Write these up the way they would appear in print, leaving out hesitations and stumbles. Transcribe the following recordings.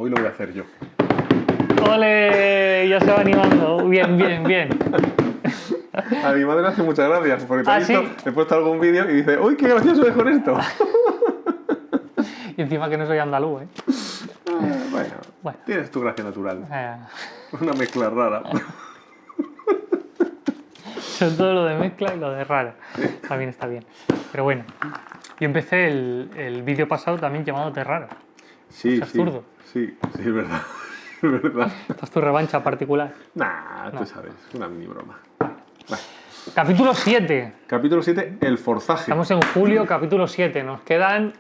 Hoy lo voy a hacer yo. ¡Ole! Ya se va animando. Bien, bien, bien. A mi madre le hace muchas gracias, porque te ¿Ah, he visto, sí? he puesto algún vídeo y dice, ¡uy, qué gracioso es con esto! Y encima que no soy andaluz, ¿eh? Bueno, tienes tu gracia natural. Eh, Una mezcla rara. Sobre todo lo de mezcla y lo de rara. También está bien. Pero bueno, yo empecé el vídeo pasado también llamándote raro. Sí, Seas zurdo. sí, es verdad. Es verdad. Esta es tu revancha particular. Nah, No. tú sabes, una mini broma. Bueno. Capítulo 7. Capítulo 7, el forzaje. Estamos en julio, capítulo 7. Nos quedan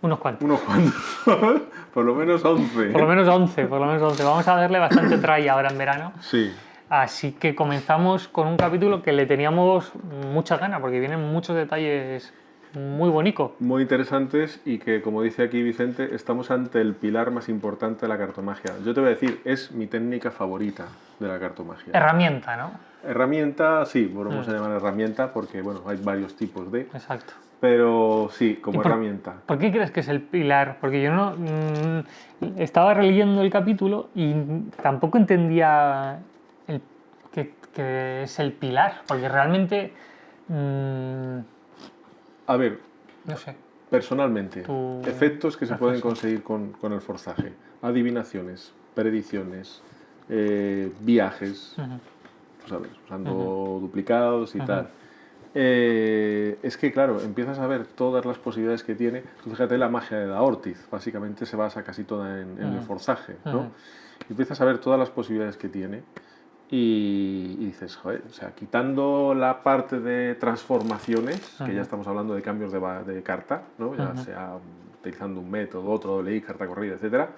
unos cuantos. Unos cuantos. Por lo menos 11. Por lo menos 11, por lo menos 11. Vamos a darle bastante try ahora en verano. Sí. Así que comenzamos con un capítulo que le teníamos muchas ganas, porque vienen muchos detalles muy bonitos. Muy interesantes y que, como dice aquí Vicente, estamos ante el pilar más importante de la cartomagia. Yo te voy a decir, es mi técnica favorita de la cartomagia. Herramienta, ¿no? Herramienta, sí, volvemos a llamar herramienta porque, bueno, hay varios tipos de... Exacto. Pero sí, como ¿Y herramienta. ¿Por qué crees que es el pilar? Porque yo no estaba releyendo el capítulo y tampoco entendía que es el pilar, porque realmente A ver, no sé. personalmente, Tu efectos que se pueden reflexión. conseguir con el forzaje. Adivinaciones, predicciones, viajes, ¿sabes? Usando duplicados y tal. Es que, claro, empiezas a ver todas las posibilidades que tiene. Tú fíjate la magia de Da Ortiz, básicamente se basa casi toda en el forzaje, ¿no? Empiezas a ver todas las posibilidades que tiene y dices, joder, o sea, quitando la parte de transformaciones, que ya estamos hablando de cambios de carta, ¿no? Ya sea utilizando un método, otro, leí, carta corrida, etcétera.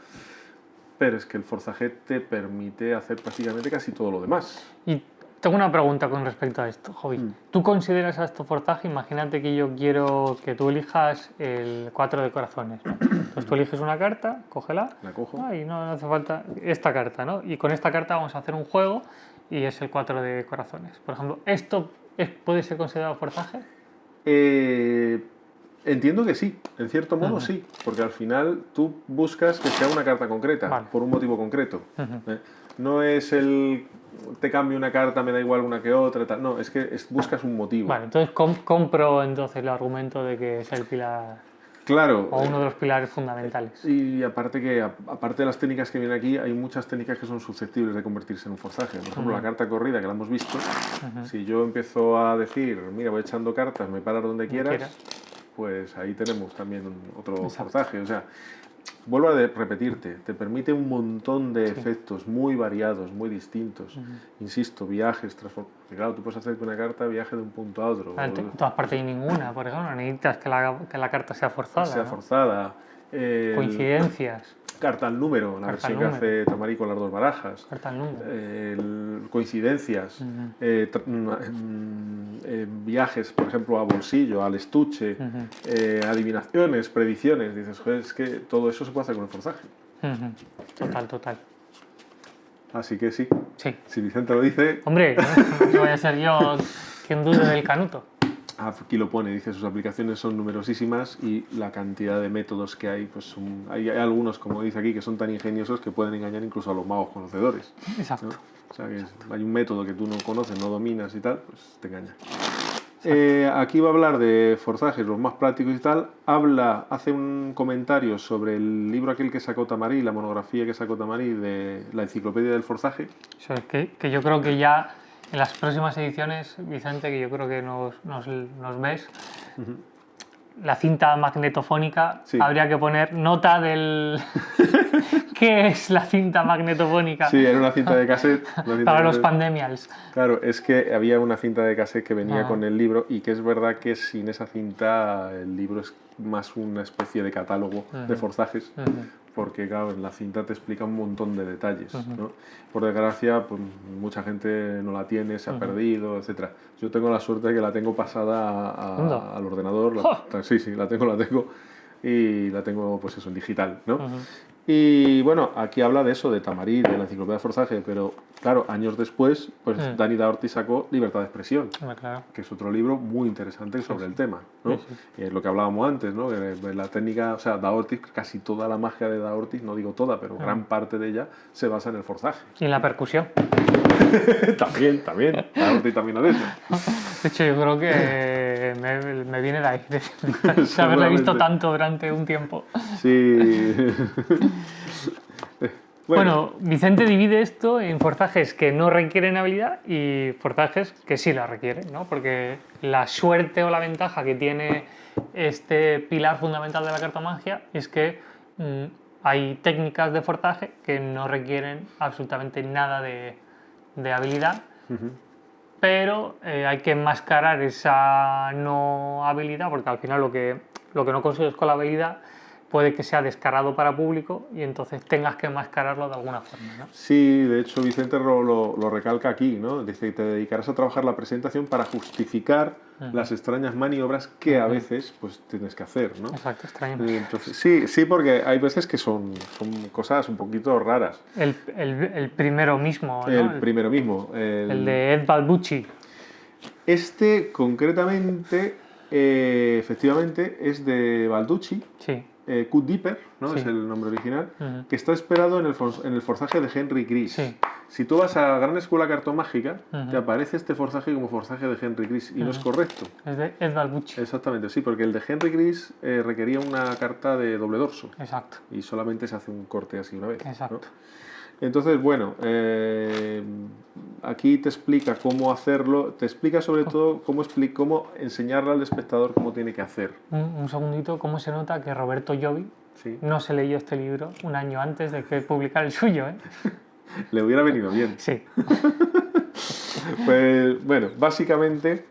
Pero es que el forzaje te permite hacer prácticamente casi todo lo demás. Y tengo una pregunta con respecto a esto, Jovi. ¿Tú consideras a esto forzaje? Imagínate que yo quiero que tú elijas el 4 de corazones, ¿no? Entonces tú eliges una carta, cógela. La cojo. Y no hace falta esta carta, ¿no? Y con esta carta vamos a hacer un juego y es el 4 de corazones. Por ejemplo, ¿esto puede ser considerado forzaje? Entiendo que sí, en cierto modo sí, porque al final tú buscas que sea una carta concreta, Vale. por un motivo concreto. No es el te cambio una carta, me da igual una que otra, tal. No, es que buscas un motivo. Vale, entonces compro entonces el argumento de que es el pilar Claro. o uno de los pilares fundamentales. Y aparte de las técnicas que vienen aquí, hay muchas técnicas que son susceptibles de convertirse en un forzaje. Por ejemplo, la carta corrida, que la hemos visto, si yo empiezo a decir, mira, voy echando cartas, me paras donde quieras, pues ahí tenemos también otro forzaje. O sea, vuelvo a repetirte, te permite un montón de efectos muy variados, muy distintos. Insisto, viajes, transformaciones. Claro, tú puedes hacer que una carta viaje de un punto a otro. En todas partes hay ninguna, por ejemplo, necesitas que la carta sea forzada. Sea ¿no? forzada. Coincidencias. Carta al número, la versión que hace Tamari con las dos barajas. Carta al número. Coincidencias. Viajes, por ejemplo, a bolsillo, al estuche. Adivinaciones, predicciones. Dices, joder, es que todo eso se puede hacer con el forzaje. Total. Así que sí. Sí. Si Vicente lo dice... Hombre, no voy a ser yo quien dude del canuto. Aquí lo pone, dice, sus aplicaciones son numerosísimas y la cantidad de métodos que hay, pues hay algunos, como dice aquí, que son tan ingeniosos que pueden engañar incluso a los magos conocedores. Exacto. ¿No? O sea, que hay un método que tú no conoces, no dominas y tal, pues te engaña. Aquí va a hablar de forzajes, los más prácticos y tal. Hace un comentario sobre el libro aquel que sacó Tamari, la monografía que sacó Tamari de la enciclopedia del forzaje. Eso es que yo creo que ya en las próximas ediciones, Vicente, que yo creo que nos ves, la cinta magnetofónica, habría que poner nota del... ¿Qué es la cinta magnetofónica? Sí, era una cinta de cassette. Para los pandemials. Claro, es que había una cinta de cassette que venía con el libro y que es verdad que sin esa cinta el libro es más una especie de catálogo de forzajes, porque claro, en la cinta te explica un montón de detalles, ¿no? Por desgracia, pues mucha gente no la tiene, se ha perdido, etc. Yo tengo la suerte de que la tengo pasada al ordenador. Sí, la tengo y la tengo pues eso, en digital, ¿no? Y bueno, aquí habla de eso, de Tamarí, de la enciclopedia de Forzaje, pero claro, años después, pues Dani Daorti sacó Libertad de Expresión, Claro. que es otro libro muy interesante sobre el tema, ¿no? Es lo que hablábamos antes, ¿no? Que la técnica, o sea, Daorti, casi toda la magia de Daorti, no digo toda, pero gran parte de ella se basa en el forzaje. Y en la percusión. también, Daorti también hace eso. De hecho, yo creo que me viene de ahí, de haberle visto tanto durante un tiempo. Sí. Bueno, Vicente divide esto en forzajes que no requieren habilidad y forzajes que sí la requieren, ¿no? Porque la suerte o la ventaja que tiene este pilar fundamental de la cartomancia es que hay técnicas de forzaje que no requieren absolutamente nada de habilidad, pero hay que enmascarar esa no habilidad, porque al final lo que no consigues con la habilidad puede que sea descarado para público y entonces tengas que enmascararlo de alguna forma, ¿no? Sí, de hecho Vicente lo recalca aquí, ¿no? Dice que te dedicarás a trabajar la presentación para justificar las extrañas maniobras que a veces pues tienes que hacer, ¿no? Exacto, extrañas. Entonces, sí, porque hay veces que son cosas un poquito raras. El primero mismo, ¿no? El primero mismo. El de Ed Balbucci. Este concretamente, efectivamente, es de Balducci. Sí. Cut Deeper, ¿no? Sí. Es el nombre original, que está inspirado en el forzaje de Henry Gris. Sí. Si tú vas a la Gran Escuela Cartomágica, te aparece este forzaje como forzaje de Henry Gris, y no es correcto. Es de Ed Balbucci. Exactamente, sí, porque el de Henry Gris requería una carta de doble dorso. Exacto. Y solamente se hace un corte así una vez. Exacto. ¿no? Entonces, bueno, aquí te explica cómo hacerlo, te explica sobre todo cómo enseñarle al espectador cómo tiene que hacer. Un segundito, ¿cómo se nota que Roberto Llovi no se leyó este libro un año antes de que publicara el suyo? Le hubiera venido bien. Sí. Pues bueno, básicamente,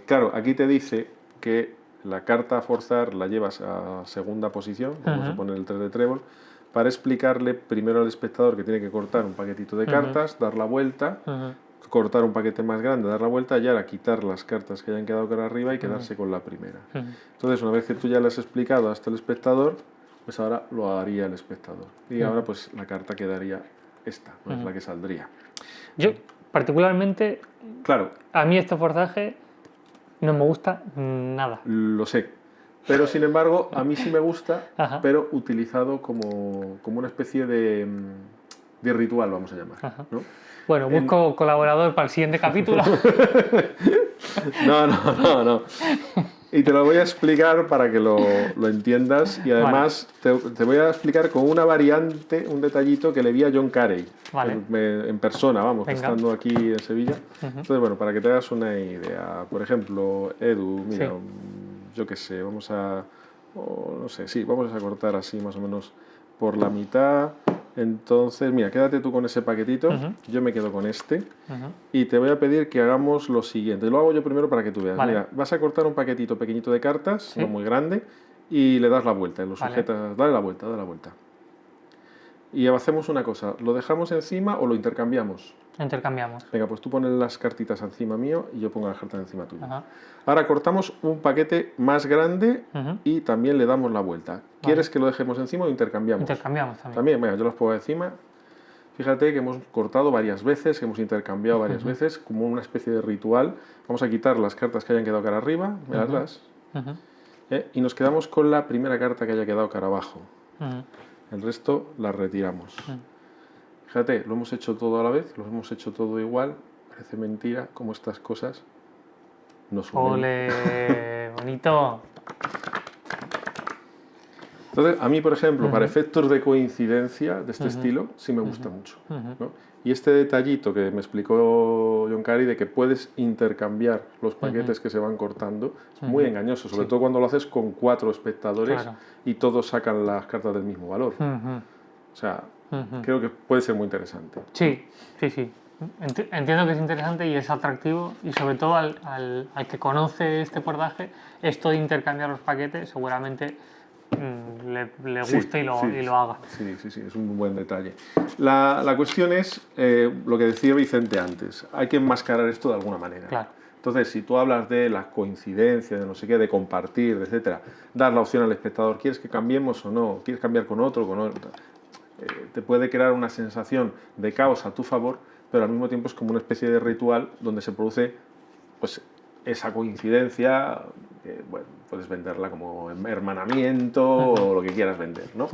claro, aquí te dice que la carta a forzar la llevas a segunda posición, vamos a poner el 3 de trébol, para explicarle primero al espectador que tiene que cortar un paquetito de cartas, dar la vuelta, cortar un paquete más grande, dar la vuelta y ahora quitar las cartas que hayan quedado cara arriba y quedarse con la primera. Entonces, una vez que tú ya le has explicado hasta el espectador, pues ahora lo haría el espectador. Y ahora pues la carta quedaría esta, pues la que saldría. Yo, particularmente, claro, a mí este forzaje no me gusta nada. Lo sé. Pero sin embargo, a mí sí me gusta, pero utilizado como una especie de ritual, vamos a llamar. ¿no? Bueno, busco colaborador para el siguiente capítulo. No. Y te lo voy a explicar para que lo entiendas y además te voy a explicar con una variante, un detallito que le vi a John Carey en persona, estando aquí en Sevilla. Entonces, bueno, para que te hagas una idea. Por ejemplo, Edu, mira, yo qué sé, vamos a cortar así más o menos por la mitad. Entonces, mira, quédate tú con ese paquetito, yo me quedo con este y te voy a pedir que hagamos lo siguiente. Lo hago yo primero para que tú veas. Mira, vas a cortar un paquetito pequeñito de cartas, no muy grande, y le das la vuelta, lo sujetas, dale la vuelta. Y hacemos una cosa, ¿lo dejamos encima o lo intercambiamos? Intercambiamos. Venga, pues tú pones las cartitas encima mío y yo pongo las cartas encima tuya. Ahora cortamos un paquete más grande y también le damos la vuelta. ¿Quieres que lo dejemos encima o intercambiamos? Intercambiamos también. También, venga, yo los pongo encima. Fíjate que hemos cortado varias veces, que hemos intercambiado varias veces, como una especie de ritual. Vamos a quitar las cartas que hayan quedado cara arriba, me las das. Y nos quedamos con la primera carta que haya quedado cara abajo. El resto las retiramos. Fíjate, lo hemos hecho todo a la vez, lo hemos hecho todo igual. Parece mentira cómo estas cosas nos unen. ¡Ole! ¡Bonito! Entonces, a mí, por ejemplo, para efectos de coincidencia de este estilo, sí me gusta mucho. ¿no? Y este detallito que me explicó John Carey de que puedes intercambiar los paquetes que se van cortando, es muy engañoso, sobre todo cuando lo haces con 4 espectadores y todos sacan las cartas del mismo valor. O sea, creo que puede ser muy interesante. Sí. Entiendo que es interesante y es atractivo y sobre todo al que conoce este portaje, esto de intercambiar los paquetes seguramente le guste y lo haga. Sí, es un buen detalle. La cuestión es lo que decía Vicente antes, hay que enmascarar esto de alguna manera. Claro. Entonces, si tú hablas de la coincidencia, de no sé qué, de compartir, etcétera, dar la opción al espectador, ¿quieres que cambiemos o no? ¿Quieres cambiar con otro? Te puede crear una sensación de caos a tu favor, pero al mismo tiempo es como una especie de ritual donde se produce pues, esa coincidencia, que, bueno, puedes venderla como hermanamiento o lo que quieras vender, ¿no?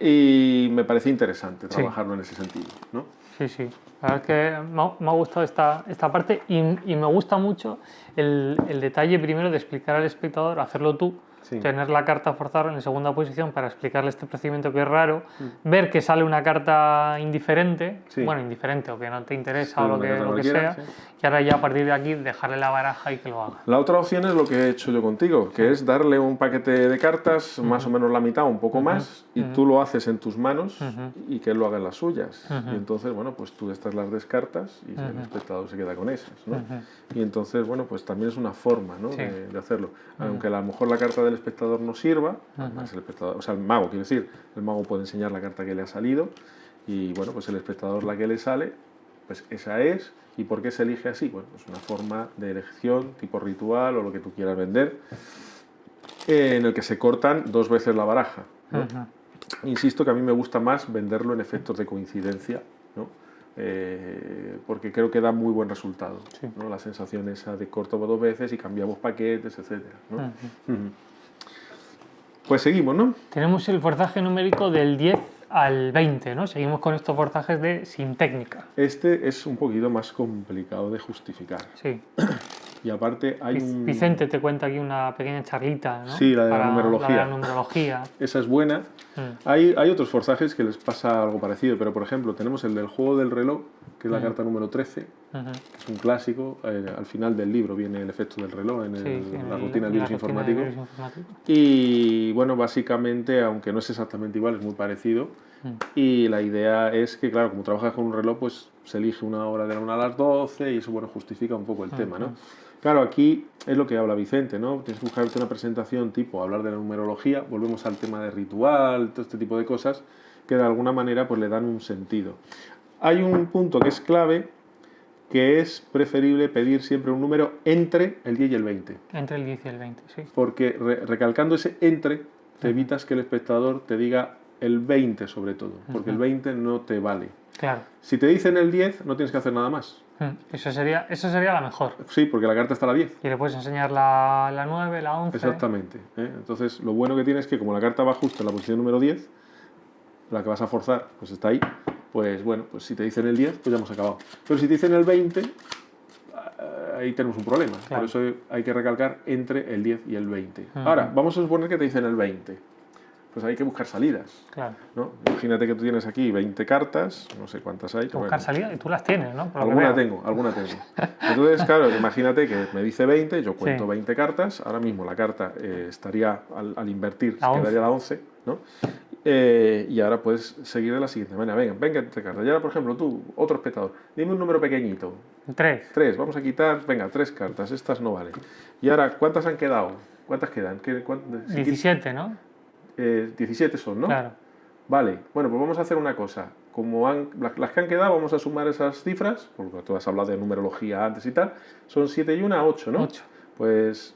Y me parece interesante trabajarlo en ese sentido, ¿no? Sí, sí. La verdad es que me ha gustado esta parte y me gusta mucho el detalle primero de explicar al espectador, hacerlo tú, tener la carta forzar en segunda posición para explicarle este procedimiento que es raro, ver que sale una carta indiferente, bueno, indiferente o que no te interesa o lo que sea, y ahora ya a partir de aquí dejarle la baraja y que lo haga. La otra opción es lo que he hecho yo contigo, que es darle un paquete de cartas, más o menos la mitad, un poco más, y tú lo haces en tus manos y que él lo haga en las suyas. Y entonces, bueno, pues tú estas las descartas y el espectador se queda con esas, ¿no? Y entonces, bueno, pues también es una forma, ¿no? de hacerlo. Aunque a lo mejor la carta del espectador no sirva, además el espectador, o sea, el mago, quiero decir, el mago puede enseñar la carta que le ha salido y, bueno, pues el espectador la que le sale, pues esa es. ¿Y por qué se elige así? Bueno, es una forma de elección, tipo ritual o lo que tú quieras vender, en el que se cortan 2 veces la baraja, ¿no? Insisto que a mí me gusta más venderlo en efectos de coincidencia, ¿no? Porque creo que da muy buen resultado, ¿no? La sensación esa de corto 2 veces y cambiamos paquetes, etcétera, ¿no? Pues seguimos, ¿no? Tenemos el forzaje numérico del 10 al 20, ¿no? Seguimos con estos forzajes de sin técnica. Este es un poquito más complicado de justificar. Sí. Y aparte hay Vicente te cuenta aquí una pequeña charlita, ¿no? Sí, la de la numerología. La de la numerología. Esa es buena. Hay otros forzajes que les pasa algo parecido, pero por ejemplo tenemos el del juego del reloj, que es la carta número 13, que es un clásico. Al final del libro viene el efecto del reloj en la rutina del virus informático. Y bueno, básicamente, aunque no es exactamente igual, es muy parecido. Y la idea es que, claro, como trabajas con un reloj, pues se elige una hora de la 1 a las 12 y eso, bueno, justifica un poco el tema, ¿no? Claro, aquí es lo que habla Vicente, ¿no? Tienes que buscarte una presentación tipo hablar de la numerología, volvemos al tema de ritual, todo este tipo de cosas que de alguna manera pues le dan un sentido. Hay un punto que es clave, que es preferible pedir siempre un número entre el 10 y el 20. Entre el 10 y el 20, sí. Porque recalcando ese entre, te evitas que el espectador te diga el 20 sobre todo, porque el 20 no te vale. Claro. Si te dicen el 10, no tienes que hacer nada más. Eso sería la mejor. Sí, porque la carta está a la 10. Y le puedes enseñar la 9, la 11. Exactamente. Entonces, lo bueno que tiene es que como la carta va justo en la posición número 10, la que vas a forzar, pues está ahí, pues bueno, pues si te dicen el 10, pues ya hemos acabado. Pero si te dicen el 20, ahí tenemos un problema. Claro. Por eso hay que recalcar entre el 10 y el 20. Ahora, vamos a suponer que te dicen el 20. Pues hay que buscar salidas, claro, ¿no? Imagínate que tú tienes aquí 20 cartas, no sé cuántas hay. Buscar salidas, y tú las tienes, ¿no? Alguna tengo. Entonces, claro, imagínate que me dice 20, yo cuento 20 cartas, ahora mismo la carta estaría, al invertir, quedaría la 11, ¿no? Y ahora puedes seguir de la siguiente manera. Venga, entre cartas. Y ahora, por ejemplo, tú, otro espectador, dime un número pequeñito. 3. Vamos a quitar, 3 cartas, estas no valen. Y ahora, ¿cuántas han quedado? ¿Cuántas quedan? 17, ¿no? 17 son, ¿no? Claro. Vale, bueno, pues vamos a hacer una cosa. Como las que han quedado, vamos a sumar esas cifras, porque tú has hablado de numerología antes y tal, son 7 y 1, 8, ¿no? 8. Pues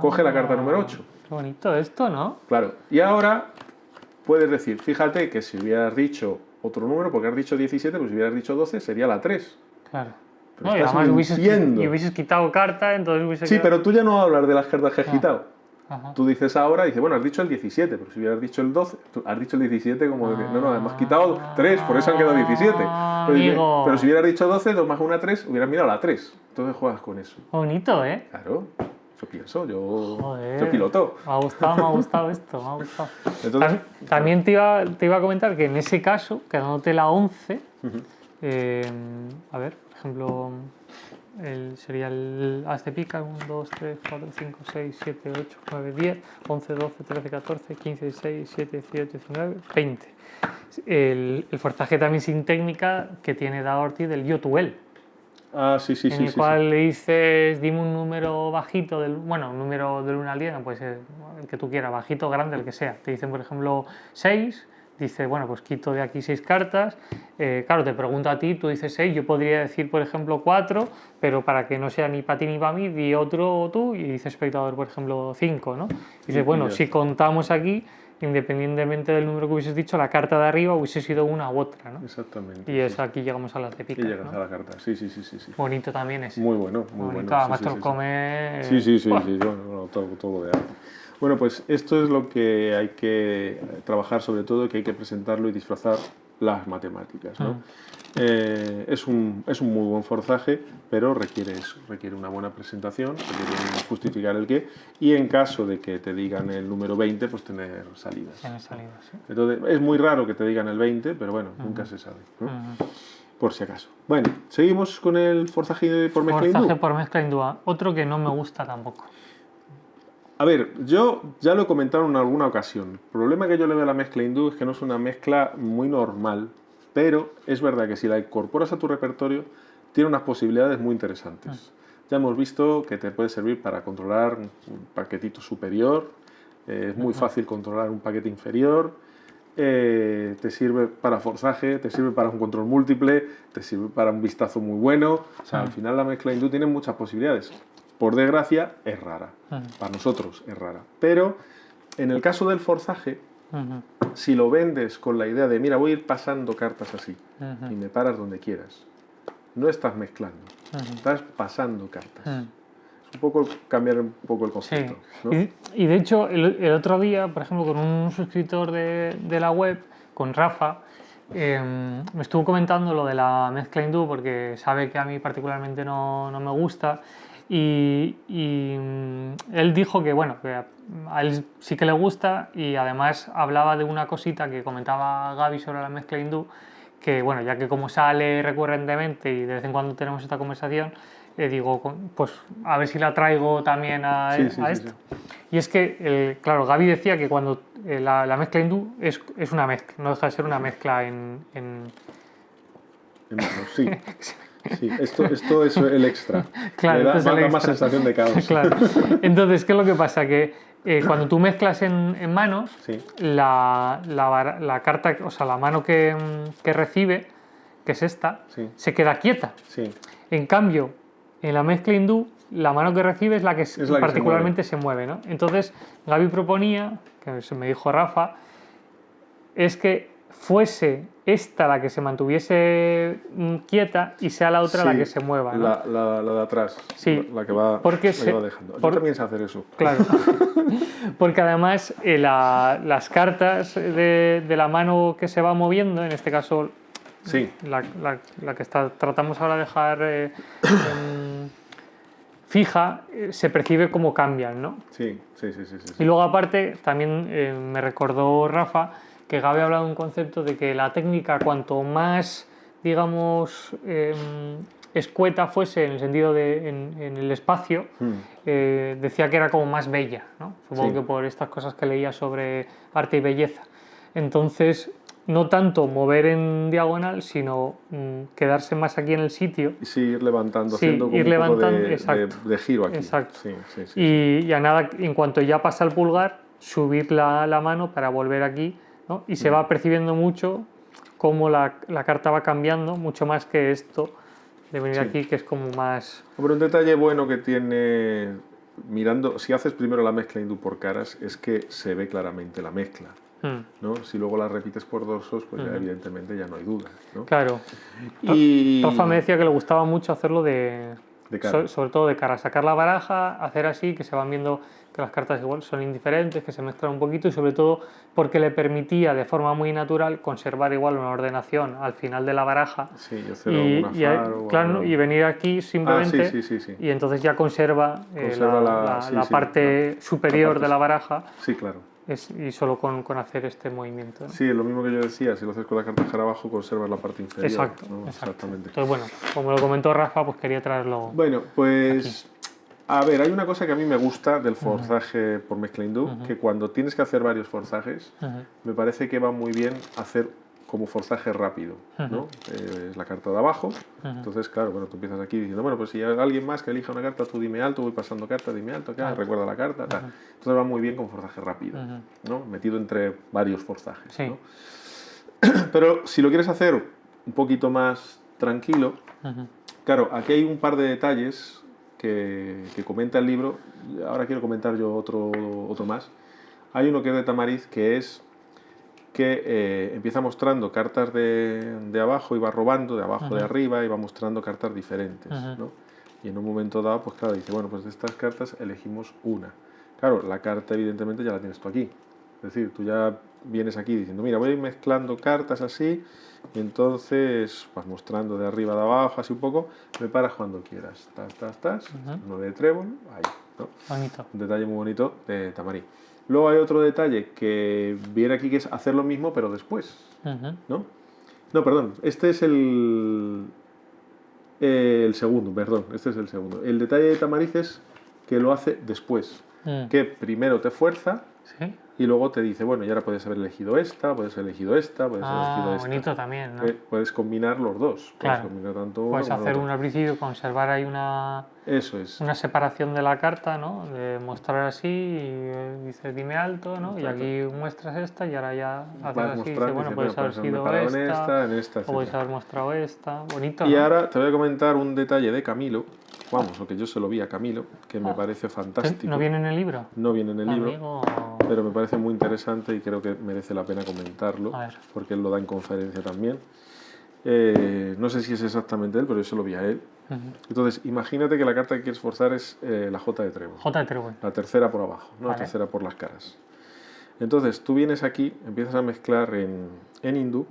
coge la carta número 8. Qué bonito esto, ¿no? Claro, y ahora puedes decir, fíjate que si hubieras dicho otro número, porque has dicho 17, pues si hubieras dicho 12, sería la 3. Claro. Pero no, y además hubieses quitado carta, entonces hubiese Sí, quedado... pero tú ya no hablas de las cartas que has quitado. Ajá. Tú dices ahora, dices, bueno, has dicho el 17, pero si hubieras dicho el 12, tú has dicho el 17 como de, no, hemos quitado 3, por eso han quedado 17. Pero si hubieras dicho 12, 2 más 1, 3, hubieras mirado la 3. Entonces juegas con eso. Bonito, ¿eh? Claro, yo pienso, yo piloto. Me ha gustado esto, me ha gustado. Entonces, también te iba a comentar que en ese caso, quedándote la 11, a ver, por ejemplo... sería el as de pica, 1, 2, 3, 4, 5, 6, 7, 8, 9, 10, 11, 12, 13, 14, 15, 16, 17, 18, 19, 20. El forzaje también sin técnica que tiene Daorti del yo to él. Sí. En el cual le dices, dime un número bajito, un número del 1 al 10, no puede ser el que tú quieras, bajito, grande, el que sea. Te dicen, por ejemplo, 6, dice, bueno, pues quito de aquí 6 cartas, claro, te pregunta a ti, tú dices 6, yo podría decir, por ejemplo, 4, pero para que no sea ni para ti ni para mí, di otro tú, y dice espectador, por ejemplo, 5, ¿no? Dice, bueno, si contamos aquí, independientemente del número que hubieses dicho, la carta de arriba hubiese sido una u otra, ¿no? Exactamente. Y es aquí llegamos a las de picas, y llegas ¿no? a la carta, sí. Bonito también es. Muy bueno, muy bonito, bueno. Además te lo come... Sí, bueno, todo de arte. Bueno, pues esto es lo que hay que trabajar sobre todo, que hay que presentarlo y disfrazar las matemáticas, ¿no? Es un muy buen forzaje, pero requiere una buena presentación, requiere justificar el qué, y en caso de que te digan el número 20, pues tener salidas. Tener salidas, sí. Entonces, es muy raro que te digan el 20, pero bueno, nunca se sabe, ¿no? Por si acaso. Bueno, seguimos con el forzaje por mezcla hindú. Forzaje por mezcla hindú, otro que no me gusta tampoco. A ver, yo ya lo he comentado en alguna ocasión. El problema que yo le veo a la mezcla hindú es que no es una mezcla muy normal, pero es verdad que si la incorporas a tu repertorio, tiene unas posibilidades muy interesantes. Ya hemos visto que te puede servir para controlar un paquetito superior, es muy fácil controlar un paquete inferior, te sirve para forzaje, te sirve para un control múltiple, te sirve para un vistazo muy bueno. O sea, al final la mezcla hindú tiene muchas posibilidades. Por desgracia, es rara. Para nosotros es rara. Pero en el caso del forzaje, si lo vendes con la idea de, mira, voy a ir pasando cartas así, y me paras donde quieras, no estás mezclando, estás pasando cartas. Es un poco cambiar un poco el concepto. Sí. ¿no? Y de hecho, el otro día, por ejemplo, con un suscriptor de la web, con Rafa, me estuvo comentando lo de la mezcla hindú porque sabe que a mí particularmente no me gusta. Y él dijo que, bueno, que a él sí que le gusta, y además hablaba de una cosita que comentaba Gaby sobre la mezcla hindú, que, bueno, ya que como sale recurrentemente y de vez en cuando tenemos esta conversación, digo, pues a ver si la traigo también a esto. Sí. Y es que, claro, Gaby decía que cuando la mezcla hindú es una mezcla, no deja de ser una mezcla sí. Sí, esto es el extra. Claro, da más sensación de caos. Claro. Entonces, ¿qué es lo que pasa? Que cuando tú mezclas en manos, la carta, o sea, la mano que recibe, que es esta, se queda quieta. En cambio, en la mezcla hindú, la mano que recibe es la que particularmente se mueve, ¿no? Entonces, Gaby proponía, que me dijo Rafa, es que fuese esta la que se mantuviese quieta y sea la otra la que se mueva, ¿no? La de atrás, la que va dejando. Yo también sé hacer eso. Claro, porque además las cartas de la mano que se va moviendo, en este caso la que tratamos ahora de dejar fija, se percibe como cambian, ¿no? Sí. Y luego aparte, también me recordó Rafa que Gaby ha hablado de un concepto de que la técnica, cuanto más, digamos, escueta fuese en el sentido de en el espacio, decía que era como más bella, ¿no? Supongo que por estas cosas que leía sobre arte y belleza. Entonces, no tanto mover en diagonal, sino quedarse más aquí en el sitio. Sí, ir levantando, haciendo como un poco de giro aquí. Exacto. Y a nada, en cuanto ya pasa el pulgar, subir la mano para volver aquí, ¿no? Y se va percibiendo mucho cómo la carta va cambiando, mucho más que esto de venir aquí, que es como más... Pero un detalle bueno que tiene, mirando, si haces primero la mezcla hindú por caras, es que se ve claramente la mezcla, ¿no? Si luego la repites por dorsos, pues ya evidentemente ya no hay duda, ¿no? Claro. Y Rafa me decía que le gustaba mucho hacerlo sobre todo de cara, sacar la baraja, hacer así, que se van viendo que las cartas igual son indiferentes, que se mezclan un poquito, y sobre todo porque le permitía de forma muy natural conservar igual una ordenación al final de la baraja y venir aquí simplemente y entonces ya conserva la parte superior de la baraja. Sí, claro. Y solo con hacer este movimiento, ¿no? Sí, es lo mismo que yo decía, si lo haces con la carta cara abajo, conservas la parte inferior. Exacto, ¿no? Exactamente. Entonces, bueno, como lo comentó Rafa, pues quería traerlo. Bueno, pues aquí. A ver, hay una cosa que a mí me gusta del forzaje por mezcla hindú, que cuando tienes que hacer varios forzajes, me parece que va muy bien hacer como forzaje rápido, ¿no? Es la carta de abajo. Entonces, claro, bueno, tú empiezas aquí diciendo, bueno, pues si hay alguien más que elija una carta, tú dime alto, voy pasando cartas, dime alto, recuerda la carta, tal. Entonces va muy bien con forzaje rápido, ¿no? Metido entre varios forzajes, Sí. ¿no? Pero si lo quieres hacer un poquito más tranquilo, claro, aquí hay un par de detalles que comenta el libro. Ahora quiero comentar yo otro más. Hay uno que es de Tamariz, que es que empieza mostrando cartas de abajo y va robando de abajo de arriba y va mostrando cartas diferentes, ¿no? Y en un momento dado, pues claro, dice, bueno, pues de estas cartas elegimos una. Claro, la carta evidentemente ya la tienes tú aquí. Es decir, tú ya vienes aquí diciendo, mira, voy a ir mezclando cartas así, y entonces vas mostrando de arriba a abajo, así un poco, me paras cuando quieras. Tas, 9 de trébol, ahí, ¿no? Bonito. Un detalle muy bonito de Tamarí. Luego hay otro detalle que viene aquí, que es hacer lo mismo, pero después, ¿no? No, perdón, este es el segundo, perdón, este es el segundo. El detalle de Tamariz es que lo hace después, que primero te fuerza, ¿Sí? y luego te dice, bueno, y ahora puedes haber elegido esta, puedes haber elegido esta, puedes haber elegido esta. Bonito también, ¿no? Puedes combinar los dos. Claro. Puedes combinar tanto uno Puedes como hacer el otro. un al principio, conservar ahí una Eso es. separación de la carta, ¿no? De mostrar así y dices dime alto, ¿no? Exacto. Y aquí muestras esta y ahora ya haces Vas así, mostrando, dice, bueno, dice, puedes haber sido en esta, o puedes etcétera. haber mostrado esta. Bonito, Y ¿no? ahora te voy a comentar un detalle de Camilo, vamos, lo que yo se lo vi a Camilo, que me parece fantástico. ¿No viene en el libro? No viene en el libro, Amigo... pero me parece muy interesante y creo que merece la pena comentarlo, A ver. porque él lo da en conferencia también. No sé si es exactamente él, pero yo se lo vi a él. Entonces, imagínate que la carta que quieres forzar es la J de trébol. J de trébol. La tercera por abajo, ¿no? Vale. La tercera por las caras. Entonces, tú vienes aquí, empiezas a mezclar en hindú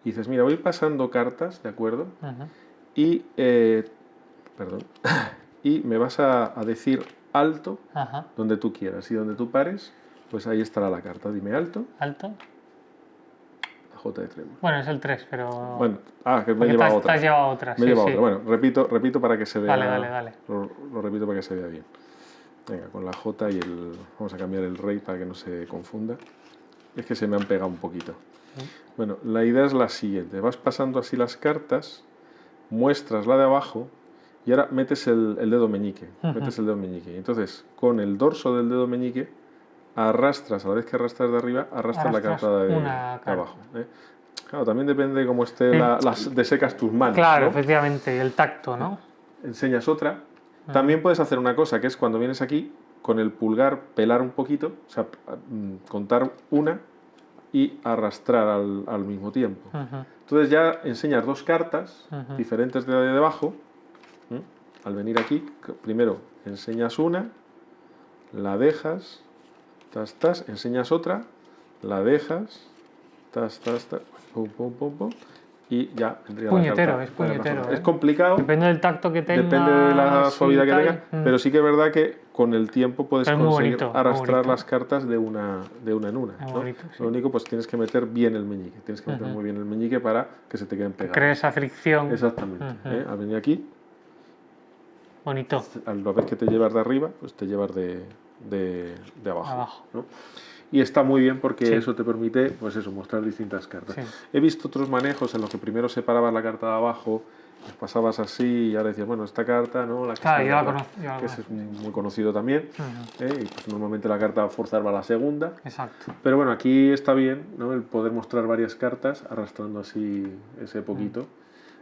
y dices, mira, voy pasando cartas, ¿de acuerdo? Y, perdón, y me vas a decir alto donde tú quieras. Y donde tú pares, pues ahí estará la carta. Dime alto. ¿Alto? La J de trébol. Bueno, es el 3, pero... Bueno, que me porque lleva a te otra. has llevado otra. Me Sí, lleva a sí. otra. Bueno, repito para que se vea. Dale. Lo repito para que se vea bien. Venga, con la J y el... Vamos a cambiar el rey para que no se confunda. Es que se me han pegado un poquito. Bueno, la idea es la siguiente. Vas pasando así las cartas, muestras la de abajo y ahora metes el dedo meñique. Metes el dedo meñique. Entonces, con el dorso del dedo meñique, arrastras, a la vez que arrastras de arriba, arrastras la carta de abajo. Claro, también depende de cómo esté de secas tus manos. Claro, ¿no? efectivamente, y el tacto, ¿no? Enseñas otra. También puedes hacer una cosa, que es cuando vienes aquí, con el pulgar pelar un poquito, o sea, contar una y arrastrar al mismo tiempo. Entonces ya enseñas dos cartas diferentes de debajo. Al venir aquí, primero enseñas una, la dejas, enseñas otra, la dejas, pum, y ya vendría Puñetero, la carta. es puñetero. Es complicado. Depende del tacto que tenga. Depende de la suavidad que tenga, tal. pero sí que es verdad que con el tiempo puedes conseguir bonito, arrastrar las cartas de una en una. Es ¿no? bonito, sí. Lo único, pues tienes que meter bien el meñique. Tienes que meter muy bien el meñique para que se te queden pegados. Crea esa fricción. Exactamente. Al venir aquí, Bonito. al ver que te llevas de arriba, pues te llevas de abajo. ¿no? Y está muy bien porque eso te permite, pues eso, mostrar distintas cartas. Sí. He visto otros manejos en los que primero separabas la carta de abajo, las pasabas así y ahora decías, bueno, esta carta, ¿no? La que Claro, yo la atrás, conozco. que ese es muy conocido también. Y pues normalmente la carta a forzar va a la segunda. Exacto. Pero bueno, aquí está bien, ¿no? El poder mostrar varias cartas arrastrando así ese poquito.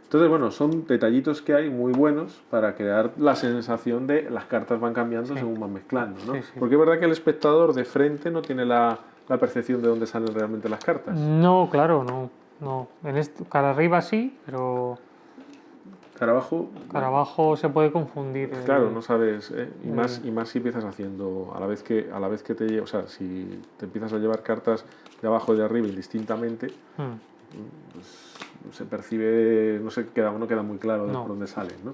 Entonces, bueno, son detallitos que hay muy buenos para crear la sensación de las cartas van cambiando según van mezclando, ¿no? Sí. Porque es verdad que el espectador de frente no tiene la percepción de dónde salen realmente las cartas. No, claro, no. Cara arriba sí, pero Cara abajo... cara abajo se puede confundir. Claro, no sabes, y más si empiezas haciendo a la vez que te, o sea, si te empiezas a llevar cartas de abajo y de arriba indistintamente, pues se percibe, no queda muy claro de por dónde salen, ¿no?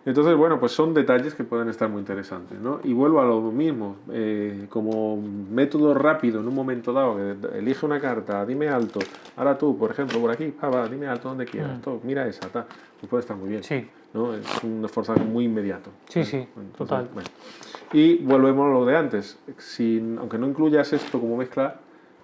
Entonces, bueno, pues son detalles que pueden estar muy interesantes, ¿no? Y vuelvo a lo mismo, como método rápido en un momento dado, elige una carta, dime alto, ahora tú, por ejemplo, por aquí, dime alto donde quieras, mira esa, pues puede estar muy bien, ¿no? Es un esforzaje muy inmediato. Sí, Entonces, total. Bueno. Y volvemos a lo de antes, aunque no incluyas esto como mezcla,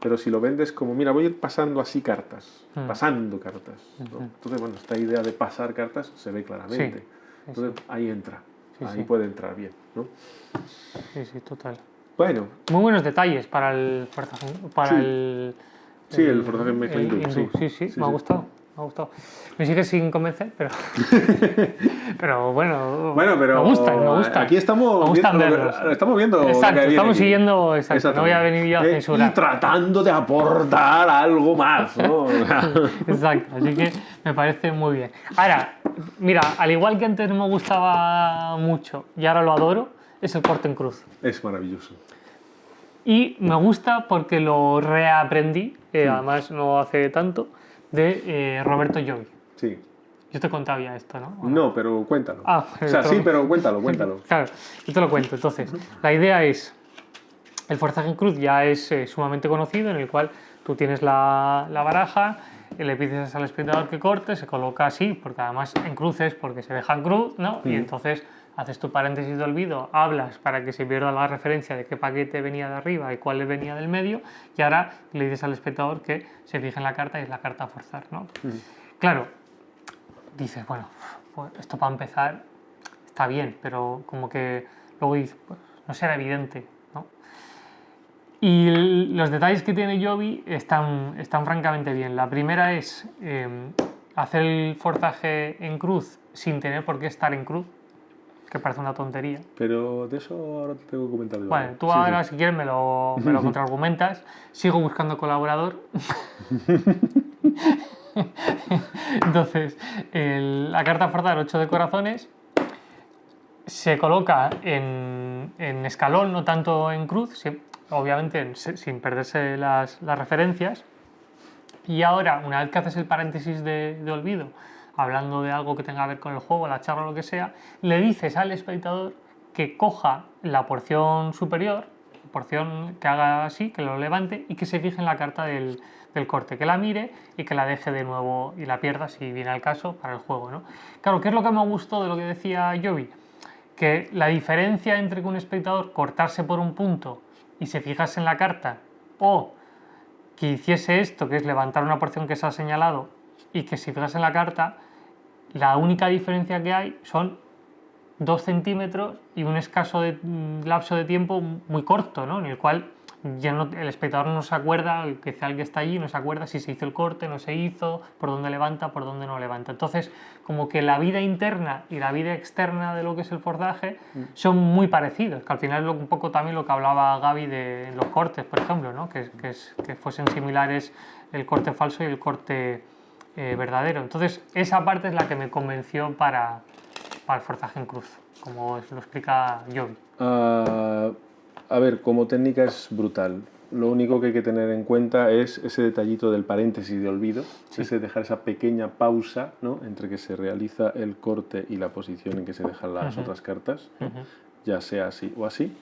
pero si lo vendes como, mira, voy a ir pasando así cartas, pasando cartas, ¿no? Entonces, bueno, esta idea de pasar cartas se ve claramente. Entonces, ahí entra, ahí puede entrar bien, ¿no? Sí, total. Bueno. Muy buenos detalles para el forzaje, el forzaje mezcla hindú. Sí, me ha gustado. Me sigue sin convencer, pero pero bueno, pero me gusta. Aquí estamos viendo. Exacto, estamos siguiendo. Exacto, no voy a venir yo a censurar. Y tratando de aportar algo más, ¿no? Exacto, así que me parece muy bien. Ahora, mira, al igual que antes no me gustaba mucho y ahora lo adoro, es el corte en cruz. Es maravilloso. Y me gusta porque lo reaprendí, además no hace tanto, de Roberto Llovi. Sí. Yo te contaba ya esto, ¿no? No, pero cuéntalo. Sí, pero cuéntalo. Claro, yo te lo cuento. Entonces, la idea es, el forzaje en cruz ya es sumamente conocido, en el cual tú tienes la baraja, le pides al espectador que corte, se coloca así, porque además en cruces, porque se deja en cruz, ¿no? Y entonces haces tu paréntesis de olvido, hablas para que se pierda la referencia de qué paquete venía de arriba y cuál venía del medio, y ahora le dices al espectador que se fije en la carta y es la carta a forzar, ¿no? Claro, dices, bueno, pues esto para empezar está bien, pero como que luego dices, pues no será evidente, ¿no? Y los detalles que tiene Llovi están francamente bien. La primera es hacer el forzaje en cruz sin tener por qué estar en cruz, que parece una tontería. Pero de eso ahora te tengo que comentar yo. Bueno, tú ahora si quieres me lo contraargumentas. Sigo buscando colaborador. Entonces, la carta a forzar 8 de corazones se coloca en escalón, no tanto en cruz, obviamente sin perderse las referencias. Y ahora, una vez que haces el paréntesis de olvido, hablando de algo que tenga que ver con el juego, la charla o lo que sea, le dices al espectador que coja la porción superior, la porción que haga así, que lo levante y que se fije en la carta del corte, que la mire y que la deje de nuevo y la pierda si viene al caso para el juego, ¿no? Claro, ¿qué es lo que me gustó de lo que decía Llovi? Que la diferencia entre que un espectador cortase por un punto y se fijase en la carta o que hiciese esto, que es levantar una porción que se ha señalado y que se fijase en la carta, la única diferencia que hay son 2 centímetros y un escaso lapso de tiempo muy corto, ¿no? En el cual ya el espectador no se acuerda, el que está allí no se acuerda si se hizo el corte, no se hizo, por dónde levanta, por dónde no levanta. Entonces, como que la vida interna y la vida externa de lo que es el forzaje son muy parecidos, que al final es un poco también lo que hablaba Gaby de los cortes, por ejemplo, ¿no? Que fuesen similares el corte falso y el corte verdadero. Entonces, esa parte es la que me convenció para el forzaje en cruz, como lo explica Llovi. A ver, como técnica es brutal. Lo único que hay que tener en cuenta es ese detallito del paréntesis de olvido, ese dejar esa pequeña pausa, ¿no?, entre que se realiza el corte y la posición en que se dejan las otras cartas, ¿no? Ya sea así o así.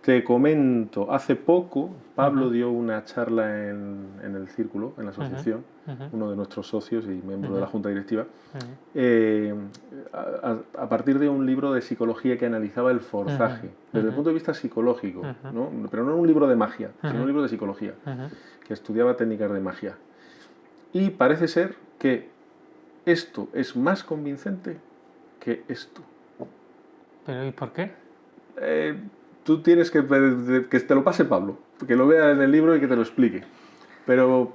Te comento, hace poco Pablo dio una charla en el Círculo, en la asociación, uno de nuestros socios y miembro de la junta directiva, a partir de un libro de psicología que analizaba el forzaje, desde el punto de vista psicológico, ¿no? Pero no un libro de magia, sino un libro de psicología, que estudiaba técnicas de magia. Y parece ser que esto es más convincente que esto. ¿Pero y por qué? Tú tienes que te lo pase Pablo, que lo vea en el libro y que te lo explique. Pero,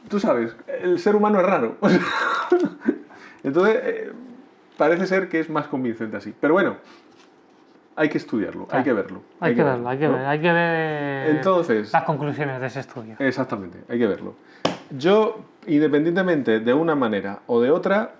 tú sabes, el ser humano es raro. Entonces, parece ser que es más convincente así. Pero bueno, hay que estudiarlo, hay que verlo. Hay que ver Entonces, las conclusiones de ese estudio. Exactamente, hay que verlo. Yo, independientemente de una manera o de otra,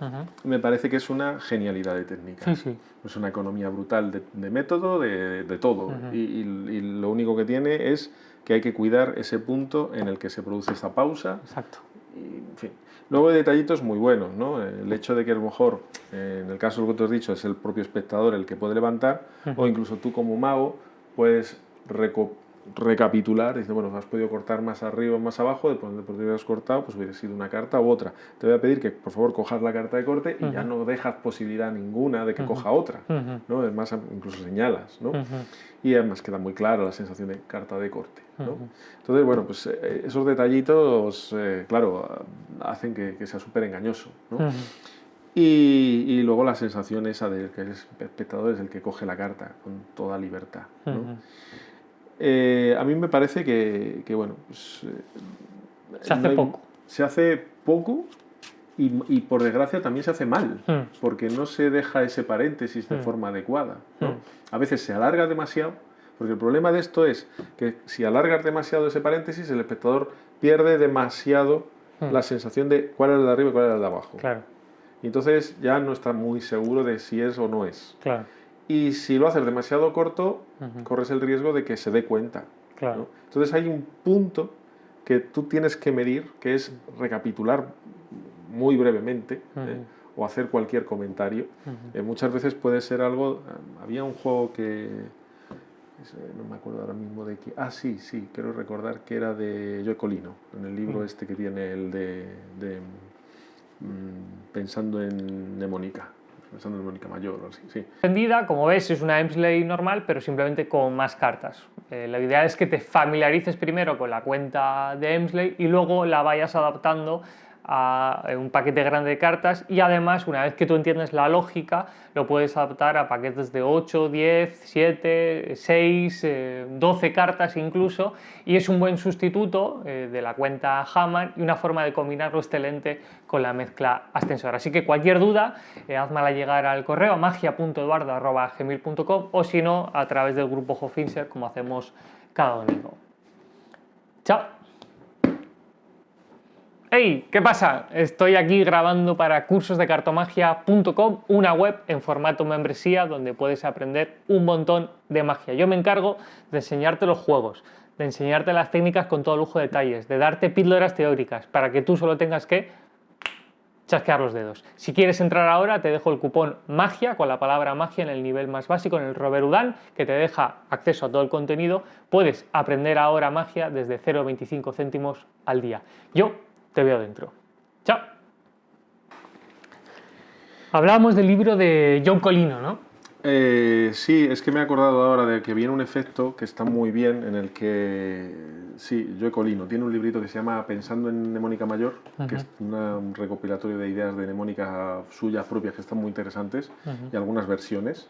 me parece que es una genialidad de técnica. Sí. Es una economía brutal de método, de todo. Y lo único que tiene es que hay que cuidar ese punto en el que se produce esa pausa. Exacto. Y, en fin. Luego hay detallitos muy buenos, ¿no? El hecho de que a lo mejor, en el caso de lo que tú has dicho, es el propio espectador el que puede levantar, o incluso tú como mago puedes recapitular, dice, bueno, has podido cortar más arriba o más abajo, después de donde hubieras cortado, pues hubiera sido una carta u otra. Te voy a pedir que por favor cojas la carta de corte y ya no dejas posibilidad ninguna de que coja otra, ¿no? Es más, incluso señalas, ¿no? Y además queda muy clara la sensación de carta de corte, ¿no? Entonces, bueno, pues esos detallitos, claro, hacen que sea súper engañoso, ¿no? Y luego la sensación esa de que el espectador es el que coge la carta con toda libertad, ¿no? A mí me parece que bueno, pues, se hace poco. Se hace poco y por desgracia también se hace mal, porque no se deja ese paréntesis de forma adecuada, ¿no? A veces se alarga demasiado, porque el problema de esto es que si alargas demasiado ese paréntesis, el espectador pierde demasiado la sensación de cuál es el de arriba y cuál es el de abajo. Claro. Y entonces ya no está muy seguro de si es o no es. Claro. Y si lo haces demasiado corto, corres el riesgo de que se dé cuenta. Claro. ¿no? Entonces hay un punto que tú tienes que medir, que es recapitular muy brevemente, o hacer cualquier comentario. Muchas veces puede ser algo... había un juego que... no me acuerdo ahora mismo de qué... sí, quiero recordar que era de Joe Colino, en el libro este que tiene el de Pensando en Mnemónica. Pensando en Mnemónica Mayor o así, sí. Entendida, como ves, es una Emsley normal, pero simplemente con más cartas. La idea es que te familiarices primero con la cuenta de Emsley y luego la vayas adaptando a un paquete grande de cartas, y además, una vez que tú entiendes la lógica, lo puedes adaptar a paquetes de 8, 10, 7, 6, 12 cartas incluso, y es un buen sustituto de la cuenta Hammond y una forma de combinarlo excelente con la mezcla Ascensor. Así que cualquier duda, házmela llegar al correo magia.eduardo@gmail.com, o si no, a través del grupo Hofinser, como hacemos cada domingo. ¡Chao! ¡Hey! ¿Qué pasa? Estoy aquí grabando para cursosdecartomagia.com, una web en formato membresía donde puedes aprender un montón de magia. Yo me encargo de enseñarte los juegos, de enseñarte las técnicas con todo lujo de detalles, de darte píldoras teóricas para que tú solo tengas que chasquear los dedos. Si quieres entrar ahora, te dejo el cupón MAGIA, con la palabra magia en el nivel más básico, en el Robert Houdin, que te deja acceso a todo el contenido. Puedes aprender ahora magia desde 0,25 céntimos al día. Yo te veo dentro. ¡Chao! Hablábamos del libro de Joe Colino, ¿no? Sí, es que me he acordado ahora de que viene un efecto que está muy bien, en el que, sí, Joe Colino tiene un librito que se llama Pensando en Mnemónica Mayor, que es un recopilatorio de ideas de mnemónica suyas propias que están muy interesantes, y algunas versiones.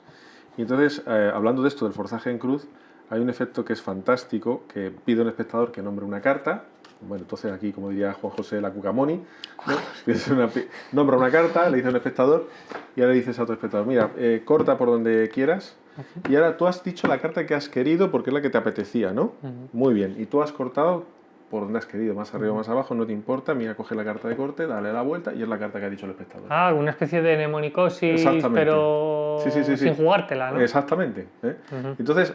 Y entonces, hablando de esto del forzaje en cruz, hay un efecto que es fantástico, que pide a un espectador que nombre una carta. Bueno, entonces aquí, como diría Juan José la Cucamoni, ¿no? Nombra una carta, le dice a un espectador, y ahora le dices a otro espectador, mira, corta por donde quieras, y ahora tú has dicho la carta que has querido porque es la que te apetecía, ¿no? Muy bien, y tú has cortado por donde has querido, más arriba o más abajo, no te importa, mira, coge la carta de corte, dale la vuelta, y es la carta que ha dicho el espectador. Una especie de mnemonicosis, pero sin jugártela, ¿no? Exactamente. Entonces,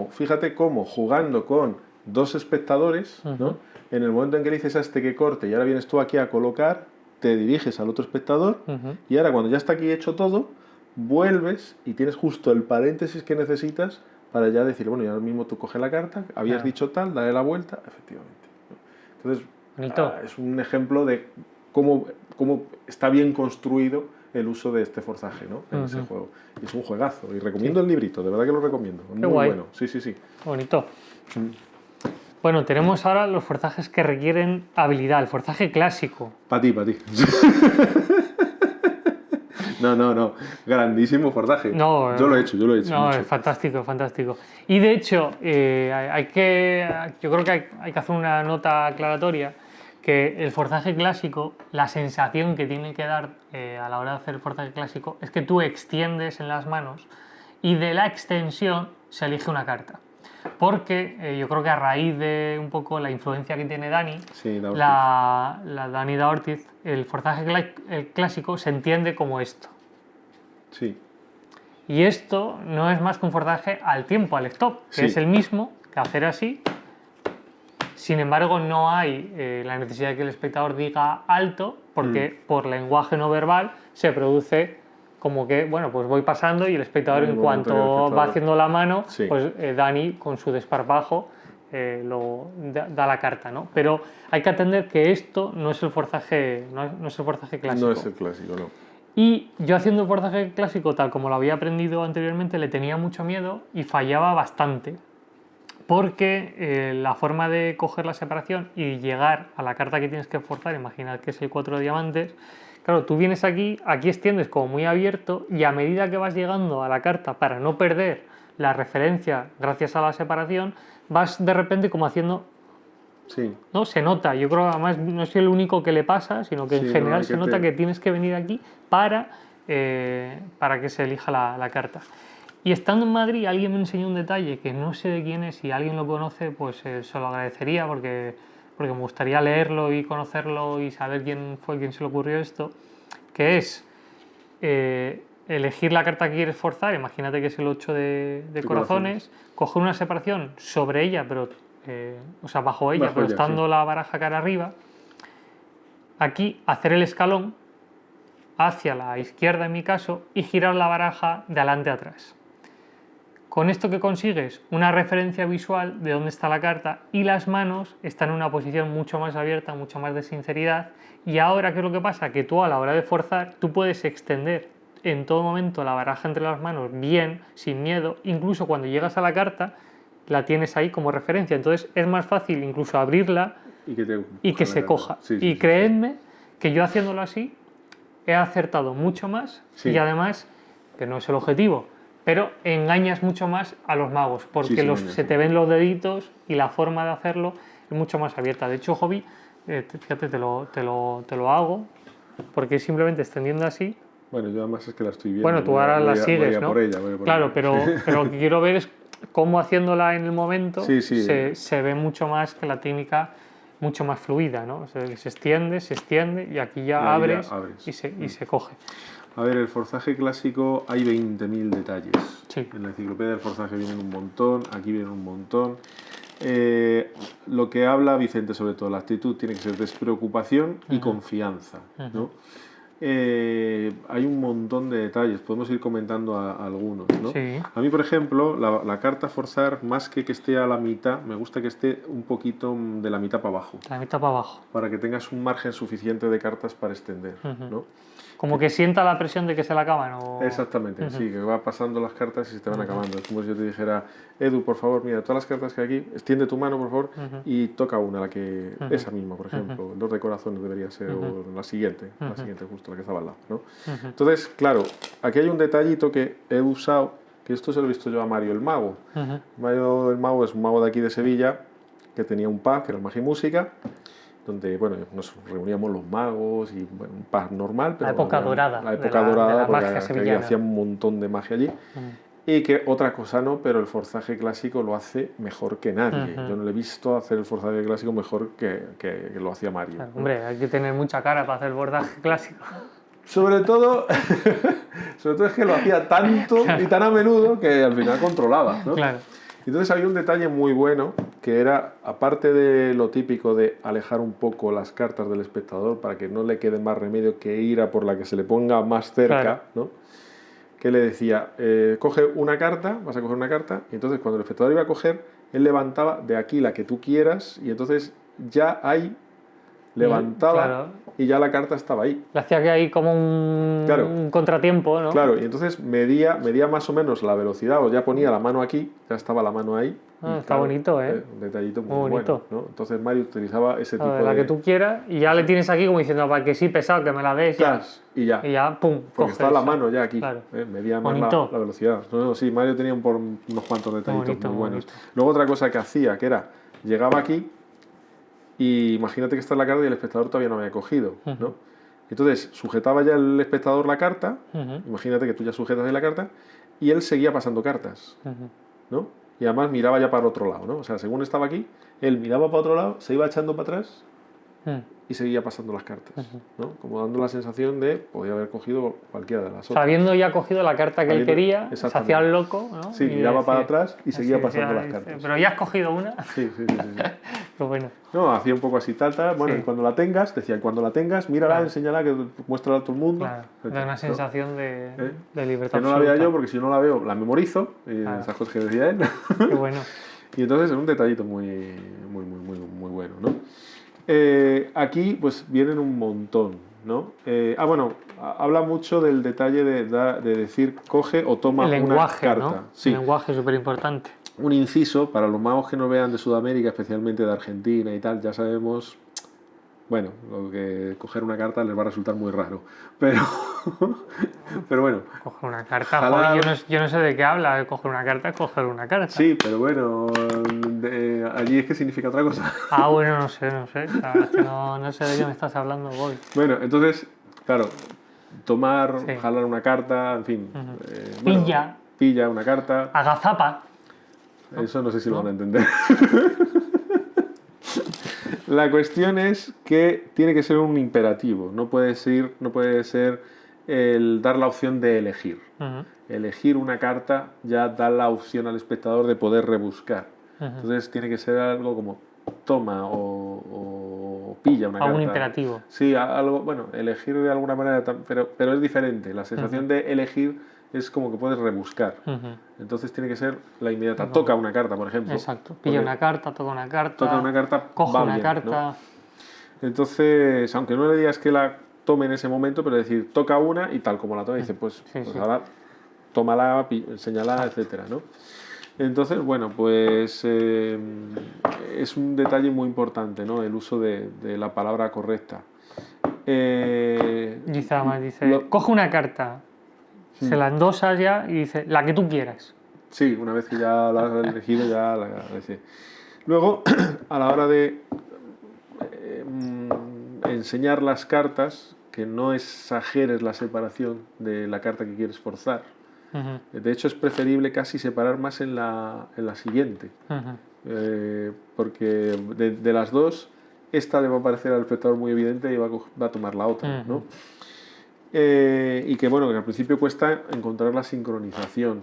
fíjate cómo jugando con dos espectadores, ¿no? En el momento en que le dices a este que corte y ahora vienes tú aquí a colocar, te diriges al otro espectador, y ahora cuando ya está aquí hecho todo, vuelves y tienes justo el paréntesis que necesitas para ya decir, bueno, y ahora mismo tú coges la carta, habías dicho tal, dale la vuelta, efectivamente. Entonces, es un ejemplo de cómo está bien construido el uso de este forzaje, ¿no? En ese juego. Y es un juegazo, y recomiendo el librito, de verdad que lo recomiendo. Muy bueno, sí. Bonito. Bueno, tenemos ahora los forzajes que requieren habilidad, el forzaje clásico. Para ti. No, grandísimo forzaje. Yo lo he hecho. No, mucho. Es fantástico. Y de hecho, yo creo que hay que hacer una nota aclaratoria, que el forzaje clásico, la sensación que tiene que dar a la hora de hacer el forzaje clásico es que tú extiendes en las manos y de la extensión se elige una carta. Porque yo creo que a raíz de un poco la influencia que tiene Dani, la Dani da Ortiz, el forzaje clásico se entiende como esto. Sí. Y esto no es más que un forzaje al tiempo, al stop, que es el mismo que hacer así. Sin embargo, no hay la necesidad de que el espectador diga alto, porque por lenguaje no verbal se produce como que, bueno, pues voy pasando y el espectador En el en momento que el cuanto espectador- va haciendo la mano, Sí. pues Dani con su desparpajo da la carta, ¿no? Pero hay que atender que esto no es el forzaje, no es el forzaje clásico. No es el clásico, no. Y yo haciendo el forzaje clásico tal como lo había aprendido anteriormente le tenía mucho miedo y fallaba bastante. Porque la forma de coger la separación y llegar a la carta que tienes que forzar, imaginad que es el 4 de diamantes, claro, tú vienes aquí extiendes como muy abierto y a medida que vas llegando a la carta para no perder la referencia gracias a la separación, vas de repente como haciendo... Sí. ¿No? Se nota, yo creo que además no soy el único que le pasa, sino que Sí, en no, general hay se que nota te- que tienes que venir aquí para que se elija la carta. Y estando en Madrid, alguien me enseñó un detalle que no sé de quién es, si alguien lo conoce, pues se lo agradecería porque me gustaría leerlo y conocerlo y saber quién fue quien se le ocurrió esto, que es elegir la carta que quieres forzar, imagínate que es el 8 de corazones, coger una separación sobre ella, pero, o sea, bajo ella, pero ella, estando sí. la baraja cara arriba, aquí hacer el escalón hacia la izquierda en mi caso y girar la baraja de adelante a atrás. Con esto que consigues una referencia visual de dónde está la carta y las manos están en una posición mucho más abierta, mucho más de sinceridad. Y ahora, ¿qué es lo que pasa? Que tú a la hora de forzar, tú puedes extender en todo momento la baraja entre las manos bien, sin miedo. Incluso cuando llegas a la carta, la tienes ahí como referencia. Entonces es más fácil incluso abrirla y que se coja. Sí, y creedme que yo haciéndolo así he acertado mucho más y además, que no es el objetivo, pero engañas mucho más a los magos, porque se te ven los deditos y la forma de hacerlo es mucho más abierta. De hecho, Hobby, fíjate, te lo hago, porque simplemente extendiendo así... Bueno, yo además es que la estoy viendo. Bueno, tú ahora la sigues, ¿no? Por ella, claro, pero lo que quiero ver es cómo haciéndola en el momento se ve mucho más que la técnica mucho más fluida, ¿no? O sea, que se extiende y aquí ya abres. Y se coge. A ver, el forzaje clásico hay 20.000 detalles. Sí. En la enciclopedia del forzaje vienen un montón, aquí vienen un montón. Lo que habla Vicente sobre todo, la actitud tiene que ser despreocupación y confianza, ¿no? Hay un montón de detalles, podemos ir comentando algunos, ¿no? Sí. A mí, por ejemplo, la carta forzar, más que esté a la mitad, me gusta que esté un poquito de la mitad para abajo. La mitad para abajo. Para que tengas un margen suficiente de cartas para extender, ¿no? Como que sienta la presión de que se la acaban. ¿O? Exactamente, sí, que va pasando las cartas y se te van acabando. Es como si yo te dijera, Edu, por favor, mira, todas las cartas que hay aquí, extiende tu mano, por favor, y toca una, la que esa misma, por ejemplo. El 2 de corazones debería ser, o la siguiente justo, la que estaba al lado, ¿no? Entonces, claro, aquí hay un detallito que he usado, que esto se lo he visto yo a Mario el Mago. Mario el Mago es un mago de aquí de Sevilla, que tenía un pub, que era Magia y Música, donde bueno, nos reuníamos los magos y bueno, un pub normal, pero la época dorada, la época dorada, de la porque magia sevillana. hacían un montón de magia allí. Y que otra cosa no, pero el forzaje clásico lo hace mejor que nadie. Yo no le he visto hacer el forzaje clásico mejor que lo hacía Mario. Claro, hombre, hay que tener mucha cara para hacer el forzaje clásico. Sobre todo es que lo hacía tanto y tan a menudo que al final controlaba, ¿no? Claro. Entonces había un detalle muy bueno que era, aparte de lo típico de alejar un poco las cartas del espectador para que no le quede más remedio que ir a por la que se le ponga más cerca, claro, ¿no? Que le decía, coge una carta, vas a coger una carta, y entonces cuando el espectador iba a coger, él levantaba de aquí la que tú quieras, y entonces ya ahí levantaba y ya la carta estaba ahí. Le hacía que hay como un contratiempo, ¿no? Claro, y entonces medía más o menos la velocidad, o ya ponía la mano aquí, ya estaba la mano ahí. Ah, está bonito, ¿eh? Un detallito muy bonito, bueno, ¿no? Entonces Mario utilizaba ese tipo de... La que tú quieras, y ya le tienes aquí como diciendo, para que sí, pesado, que me la des. Y ya. Y ya, pum, porque está la mano ya aquí, claro. Medía más la velocidad. No, sí, Mario tenía unos cuantos detallitos muy buenos. Luego otra cosa que hacía, que era, llegaba aquí, y imagínate que está en la carta y el espectador todavía no había cogido, ¿no? Entonces sujetaba ya el espectador la carta, imagínate que tú ya sujetas ahí la carta, y él seguía pasando cartas, ¿no? Y además miraba ya para el otro lado, ¿no? O sea, según estaba aquí, él miraba para otro lado, se iba echando para atrás y seguía pasando las cartas, ¿no? Como dando la sensación de podía haber cogido cualquiera de las otras. Habiendo ya cogido la carta que él quería, se hacía el loco, ¿no? Sí, miraba para atrás y seguía pasando las cartas. Pero ya has cogido una. Sí. Pero bueno. No, hacía un poco así, bueno, y cuando la tengas, decía, cuando la tengas, mírala, enséñala, que muéstrala a todo el mundo. Claro, da una sensación de libertad que no la vea yo, porque si no la veo, la memorizo, y esas cosas que decía él. Qué bueno. Y entonces es un detallito muy bueno, ¿no? Aquí pues vienen un montón, ¿no? Bueno, habla mucho del detalle de decir coge o toma una carta. ¿no? Sí. El lenguaje es súper importante. Un inciso, para los magos que no vean de Sudamérica, especialmente de Argentina y tal, ya sabemos, bueno, lo que coger una carta les va a resultar muy raro, pero bueno. Coger una carta, joder, yo no sé de qué habla, coger una carta es coger una carta. Sí, pero bueno, allí es que significa otra cosa. Bueno, no sé, la verdad es que no sé de qué me estás hablando hoy. Bueno, entonces, claro, tomar, jalar una carta, en fin. Pilla una carta. Agazapa. Eso no sé si lo van a entender. La cuestión es que tiene que ser un imperativo, no puede ser el dar la opción de elegir. Elegir una carta ya da la opción al espectador de poder rebuscar. Entonces tiene que ser algo como toma o pilla una carta. Un imperativo. Sí, algo, bueno, elegir de alguna manera, pero es diferente. La sensación de elegir es como que puedes rebuscar. Entonces tiene que ser la inmediata. Toca una carta, por ejemplo. Exacto. Pilla una carta, toca una carta. Toca una carta, coge una carta. ¿No? Entonces, aunque no le digas que la tome en ese momento, pero decir, toca una y tal como la toma, dice, pues ahora tómala, enséñala, etcétera, ¿no? Entonces, bueno, pues es un detalle muy importante, ¿no? El uso de la palabra correcta. Dice, coge una carta. Se la endosas ya y dice, la que tú quieras. Sí, una vez que ya la has elegido, ya la dice. Luego, a la hora de enseñar las cartas, que no exageres la separación de la carta que quieres forzar. De hecho, es preferible casi separar más en la siguiente. Porque de las dos, esta le va a parecer al espectador muy evidente y va a tomar la otra, ¿no? Y que bueno, que al principio cuesta encontrar la sincronización.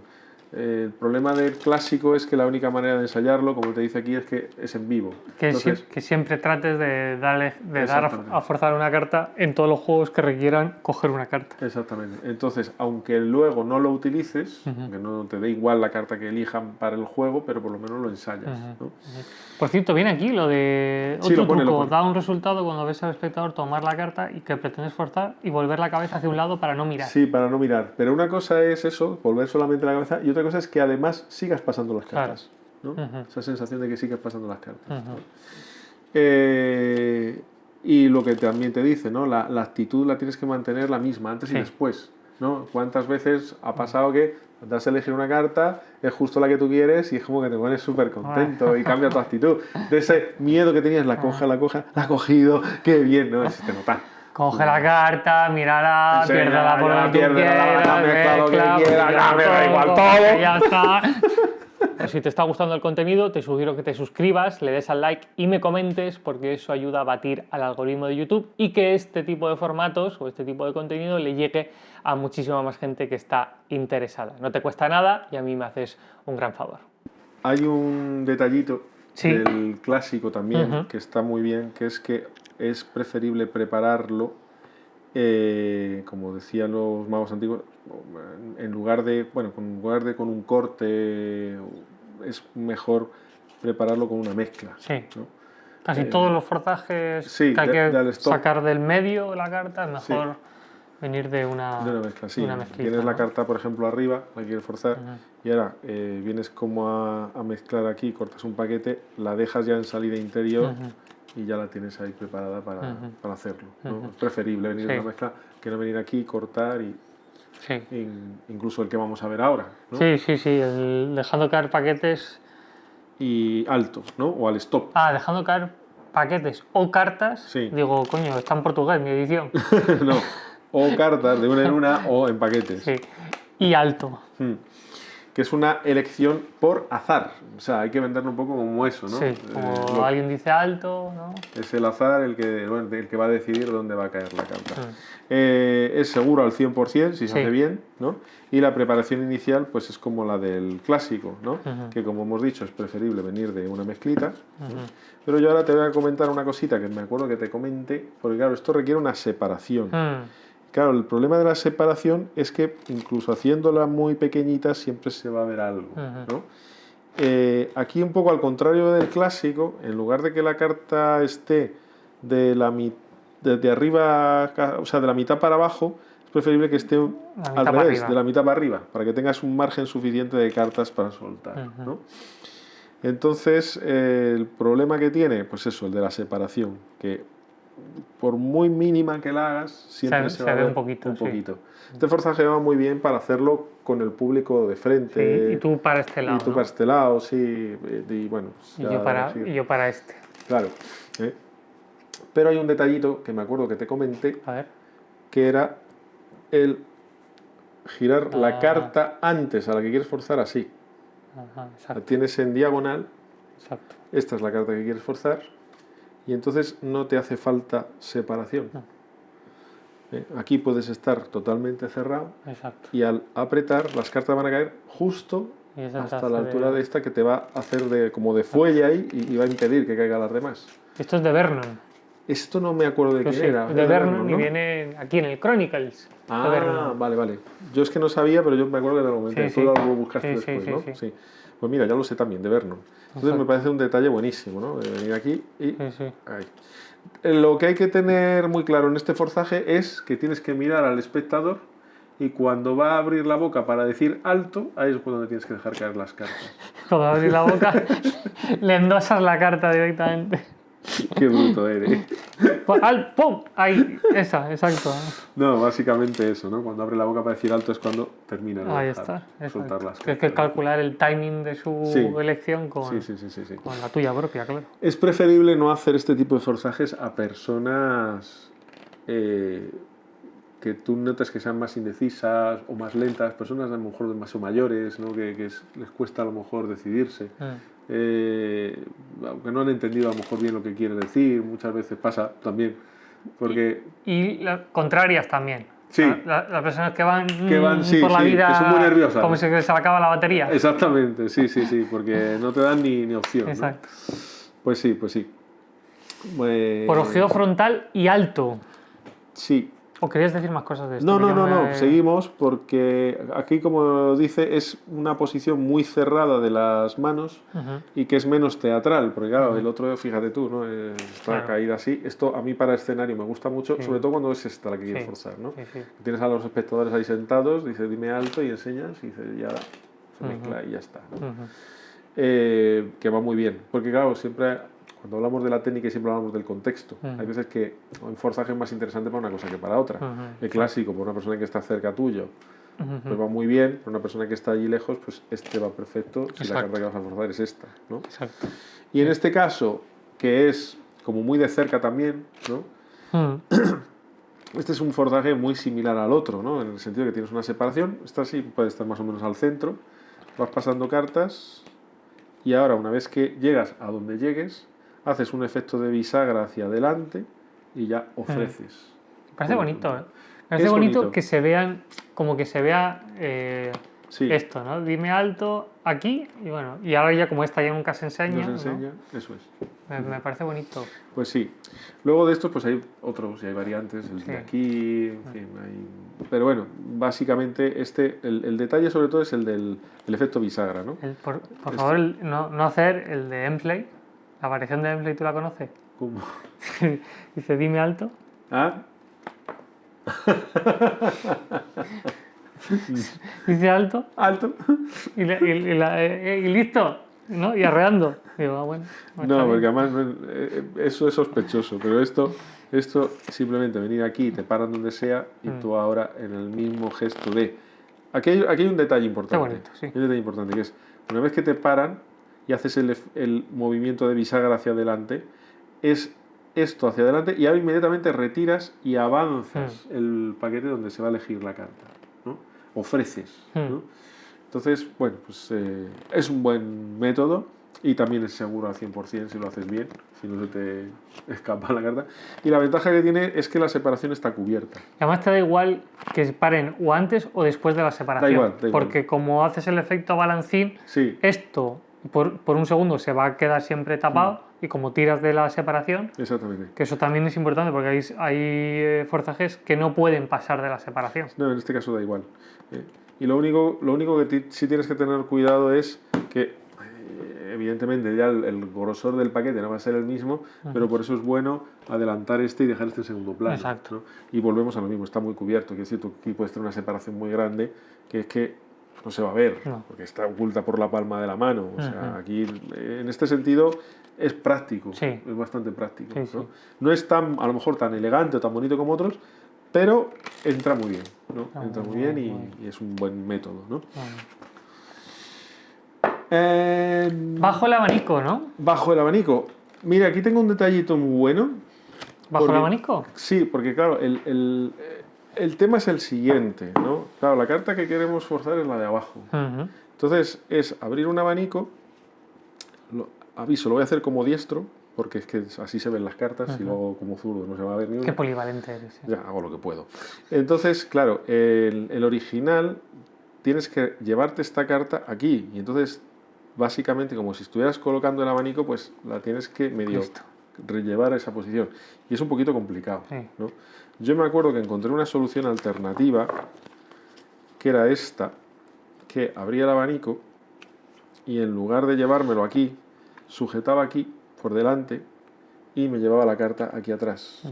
El problema del clásico es que la única manera de ensayarlo, como te dice aquí, es que es en vivo. Que siempre trates de dar a forzar una carta en todos los juegos que requieran coger una carta. Exactamente. Entonces, aunque luego no lo utilices, que no te dé igual la carta que elijan para el juego, pero por lo menos lo ensayas, ¿no? Por cierto, viene aquí lo de otro truco. Da un resultado cuando ves al espectador tomar la carta y que pretendes forzar y volver la cabeza hacia un lado para no mirar. Sí, para no mirar. Pero una cosa es eso, volver solamente la cabeza, y otra cosa es que además sigas pasando las cartas, ¿no? Esa sensación de que sigas pasando las cartas, ¿no? Y lo que también te dice, ¿no? La actitud la tienes que mantener la misma antes y después, ¿no? ¿Cuántas veces ha pasado que das a elegir una carta, es justo la que tú quieres y es como que te pones súper contento y cambia tu actitud? De ese miedo que tenías, la ha cogido, qué bien, ¿no? Se nota. Coge la carta, mírala, piérdela por donde tú quieras, me da igual todo. Ya está. Pues si te está gustando el contenido, te sugiero que te suscribas, le des al like y me comentes, porque eso ayuda a batir al algoritmo de YouTube y que este tipo de formatos o este tipo de contenido le llegue a muchísima más gente que está interesada. No te cuesta nada y a mí me haces un gran favor. Hay un detallito del clásico también que está muy bien, que es que es preferible prepararlo, como decían los magos antiguos, en lugar de con un corte, es mejor prepararlo con una mezcla. Sí. ¿No? Casi todos los forzajes que hay que sacar del medio de la carta es mejor venir de una mezcla. Sí. Una mezclita, tienes la ¿no? carta, por ejemplo, arriba, la quieres forzar, y ahora vienes como a mezclar aquí, cortas un paquete, la dejas ya en salida interior. Y ya la tienes ahí preparada para hacerlo, ¿no? Es preferible venir en una mezcla que no venir aquí, cortar y incluso el que vamos a ver ahora, ¿no? Sí, el dejando caer paquetes y alto, ¿no? O al stop. Dejando caer paquetes o cartas. Digo, coño, está en portugués mi edición. No, o cartas de una en una o en paquetes. Sí, y alto. que es una elección por azar. O sea, hay que venderlo un poco como eso, ¿no? Sí, como alguien dice alto, ¿no? Es el azar el que va a decidir dónde va a caer la carta. Es seguro al 100% si se hace bien, ¿no? Y la preparación inicial pues es como la del clásico, ¿no? Que como hemos dicho es preferible venir de una mezclita, ¿no? Pero yo ahora te voy a comentar una cosita que me acuerdo que te comenté, porque claro, esto requiere una separación. Claro, el problema de la separación es que incluso haciéndola muy pequeñita siempre se va a ver algo, ¿no? Aquí un poco al contrario del clásico, en lugar de que la carta esté de arriba, o sea, de la mitad para abajo, es preferible que esté al revés, de la mitad para arriba, para que tengas un margen suficiente de cartas para soltar, ¿no? Entonces, el problema que tiene, pues eso, el de la separación, que por muy mínima que la hagas, siempre se va a ver un poquito. Este forzaje va muy bien para hacerlo con el público de frente. Sí, y tú para este lado. Y tú para este lado, sí. Y bueno. Y yo para este. Claro. Pero hay un detallito que me acuerdo que te comenté, a ver, que era el girar la carta antes a la que quieres forzar así. La tienes en diagonal. Exacto. Esta es la carta que quieres forzar. Y entonces no te hace falta separación. Aquí puedes estar totalmente cerrado. Exacto. Y al apretar las cartas van a caer justo hasta la altura de esta que te va a hacer como de fuelle ahí y va a impedir que caigan las demás. Esto es de Vernon. Esto no me acuerdo de qué era. De Vernon, ¿no? Y viene aquí en el Chronicles. Vale. Yo es que no sabía, pero yo me acuerdo que te lo comenté. Tú lo buscaste después, ¿no? Sí. Pues mira, ya lo sé también, de Vernon. Entonces me parece un detalle buenísimo, ¿no? De venir aquí y ahí. Lo que hay que tener muy claro en este forzaje es que tienes que mirar al espectador y cuando va a abrir la boca para decir alto, ahí es cuando tienes que dejar caer las cartas. Cuando abrir la boca, le endosas la carta directamente. Qué bruto eres. ¡Pum! Ahí, esa, exacto. No, básicamente eso, ¿no? Cuando abre la boca para decir alto es cuando termina de soltar las cartas. Tienes que calcular el timing de su elección con la tuya propia, claro. Es preferible no hacer este tipo de forzajes a personas que tú notas que sean más indecisas o más lentas, personas a lo mejor demasiado mayores, ¿no? que les cuesta a lo mejor decidirse. Aunque no han entendido a lo mejor bien lo que quiere decir, muchas veces pasa también. Porque... Y las contrarias también. Sí. Las personas que van por la vida que son muy nerviosas. Como si se les acaba la batería. Exactamente, sí, porque no te dan ni opción. Exacto. ¿No? Pues sí. Por ojeo frontal y alto. Sí. ¿O querías decir más cosas de esto? No, seguimos porque aquí, como dice, es una posición muy cerrada de las manos y que es menos teatral, porque claro, el otro, fíjate tú, ¿no? Está caída así. Esto a mí para escenario me gusta mucho, sobre todo cuando es esta la que quieres forzar, ¿no? Tienes a los espectadores ahí sentados, dice dime alto y enseñas y dice ya se mezcla y ya está, ¿no? Que va muy bien, porque claro, siempre... Cuando hablamos de la técnica siempre hablamos del contexto. Hay veces que un forzaje es más interesante para una cosa que para otra. El clásico, por una persona que está cerca tuyo, pues va muy bien. Para una persona que está allí lejos, pues este va perfecto si la carta que vas a forzar es esta, ¿no? Exacto. Y en este caso, que es como muy de cerca también, ¿no? Este es un forzaje muy similar al otro, ¿no? En el sentido que tienes una separación. Esta sí puede estar más o menos al centro. Vas pasando cartas y ahora, una vez que llegas a donde llegues, haces un efecto de bisagra hacia adelante y ya ofreces. Me parece bonito, ¿eh? Me parece bonito que se vean, como que se vea esto, ¿no? Dime alto aquí y bueno, y ahora ya como esta ya nunca se enseña. No se enseña, ¿no? Eso es. Me parece bonito. Pues sí. Luego de estos pues hay otros y hay variantes, el de aquí, en fin, hay... Pero bueno, básicamente el detalle sobre todo es el del efecto bisagra, ¿no? Por favor, no hacer el de Empley. ¿La variación de Empley tú la conoces? ¿Cómo? Dice, dime alto. Dice alto. Alto. Y listo, ¿no? Y arreando. Digo, bueno. No, porque además eso es sospechoso, pero esto simplemente venir aquí, te paran donde sea y tú ahora en el mismo gesto de... Aquí hay un detalle importante. Está bonito, sí. Hay un detalle importante que es, una vez que te paran, y haces el movimiento de bisagra hacia adelante, es esto hacia adelante y ahora inmediatamente retiras y avanzas el paquete donde se va a elegir la carta, ¿no? Ofreces, ¿no? Entonces, bueno, pues es un buen método y también es seguro al 100% si lo haces bien, si no se te escapa la carta. Y la ventaja que tiene es que la separación está cubierta. Además te da igual que se paren o antes o después de la separación. Da igual. Porque como haces el efecto balancín, sí. Esto por un segundo se va a quedar siempre tapado y como tiras de la separación, exactamente. Que eso también es importante porque hay forzajes que no pueden pasar de la separación. No, en este caso da igual. Y lo único que sí tienes que tener cuidado es que evidentemente ya el grosor del paquete no va a ser el mismo, pero por eso es bueno adelantar este y dejar este en segundo plano. Exacto. ¿no? Y volvemos a lo mismo, está muy cubierto, que es decir, aquí puedes tener una separación muy grande, que es que no se va a ver, porque está oculta por la palma de la mano. O sea, aquí, en este sentido, es práctico, sí. Es bastante práctico. Sí, ¿no? sí. No es tan, a lo mejor tan elegante o tan bonito como otros, pero entra muy bien, ¿no? Entra muy bien y es un buen método, ¿no? Bajo el abanico, ¿no? Bajo el abanico. Mira, aquí tengo un detallito muy bueno. ¿Bajo el abanico? Sí, porque claro, el tema es el siguiente, ¿no? Claro, la carta que queremos forzar es la de abajo. Entonces, es abrir un abanico. Aviso, lo voy a hacer como diestro, porque es que así se ven las cartas, y luego como zurdo no se va a ver ni una. Qué polivalente eres. Ya, hago lo que puedo. Entonces, claro, el original, tienes que llevarte esta carta aquí, y entonces, básicamente, como si estuvieras colocando el abanico, pues la tienes que medio rellevar a esa posición. Y es un poquito complicado, ¿no? Yo me acuerdo que encontré una solución alternativa, que era esta, que abría el abanico, y en lugar de llevármelo aquí, sujetaba aquí, por delante, y me llevaba la carta aquí atrás,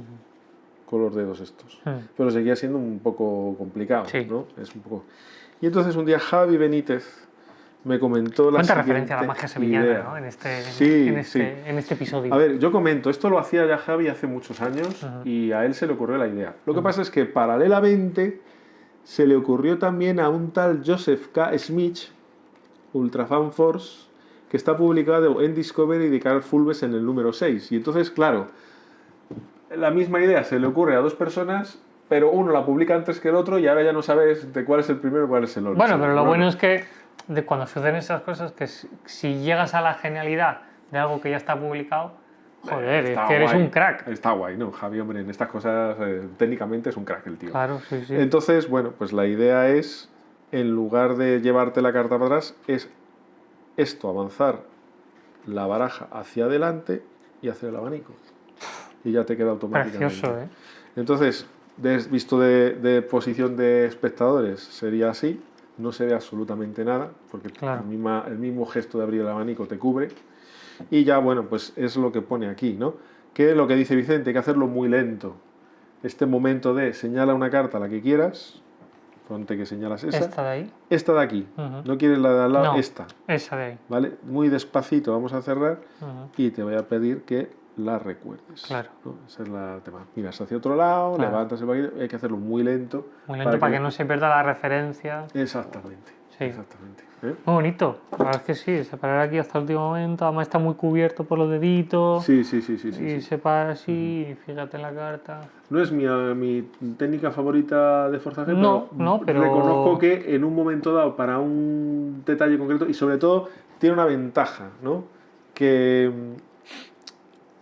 con los dedos estos. Pero seguía siendo un poco complicado, ¿no? Es un poco... Y entonces un día Javi Benítez me comentó la siguiente referencia a la magia sevillana, idea. ¿no? En este episodio. A ver, yo comento, esto lo hacía ya Javi hace muchos años y a él se le ocurrió la idea. Lo que pasa es que paralelamente se le ocurrió también a un tal Joseph K. Smith, Ultra Fan Force, que está publicado en Discovery de Carl Fulves en el número 6. Y entonces, claro, la misma idea se le ocurre a dos personas, pero uno la publica antes que el otro y ahora ya no sabes de cuál es el primero y cuál es el otro. Bueno, pero lo bueno es que cuando suceden esas cosas, que si llegas a la genialidad de algo que ya está publicado, joder, es que eres un crack. Está guay, ¿no? Javi, hombre, en estas cosas técnicamente es un crack el tío. Claro, sí, sí. Entonces, bueno, pues la idea es, en lugar de llevarte la carta para atrás, es esto, avanzar la baraja hacia adelante y hacer el abanico. Y ya te queda automáticamente. Precioso, ¿eh? Entonces, visto de posición de espectadores, sería así. No se ve absolutamente nada, porque el mismo gesto de abrir el abanico te cubre. Y ya, bueno, pues es lo que pone aquí, ¿no? Que lo que dice Vicente, hay que hacerlo muy lento. Este momento de señala una carta, la que quieras, ponte que señalas esa. ¿Esta de ahí? Esta de aquí. No quieres la de al lado, no, esta. Esa de ahí. ¿Vale? Muy despacito vamos a cerrar y te voy a pedir que la recuerdes. Claro. ¿no? Esa es la tema. Miras hacia otro lado, levantas el paquete, hay que hacerlo muy lento. Muy lento para que no se pierda la referencia. Exactamente. Sí. Exactamente. Muy bonito. La verdad es que sí, separar aquí hasta el último momento. Además está muy cubierto por los deditos. Sí. Y separa así, y fíjate en la carta. No es mi técnica favorita de forzaje, pero reconozco que en un momento dado, para un detalle concreto, y sobre todo tiene una ventaja, ¿no? Que...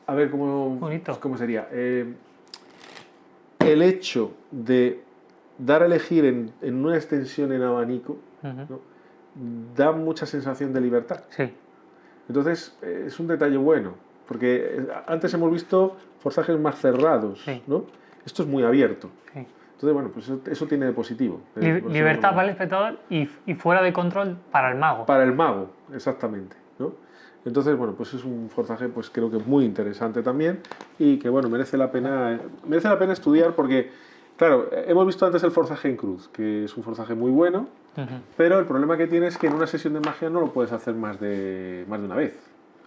A ver, ¿cómo sería? El hecho de dar a elegir en una extensión en abanico, ¿no? Da mucha sensación de libertad. Sí. Entonces, es un detalle bueno, porque antes hemos visto forzajes más cerrados, ¿no? Esto es muy abierto. Sí. Entonces, bueno, pues eso tiene de positivo. Libertad para el espectador y fuera de control para el mago. Para el mago, exactamente, ¿no? Entonces, bueno, pues es un forzaje, pues creo que muy interesante también y que, bueno, merece la pena estudiar porque, claro, hemos visto antes el forzaje en cruz, que es un forzaje muy bueno, pero el problema que tiene es que en una sesión de magia no lo puedes hacer más de una vez.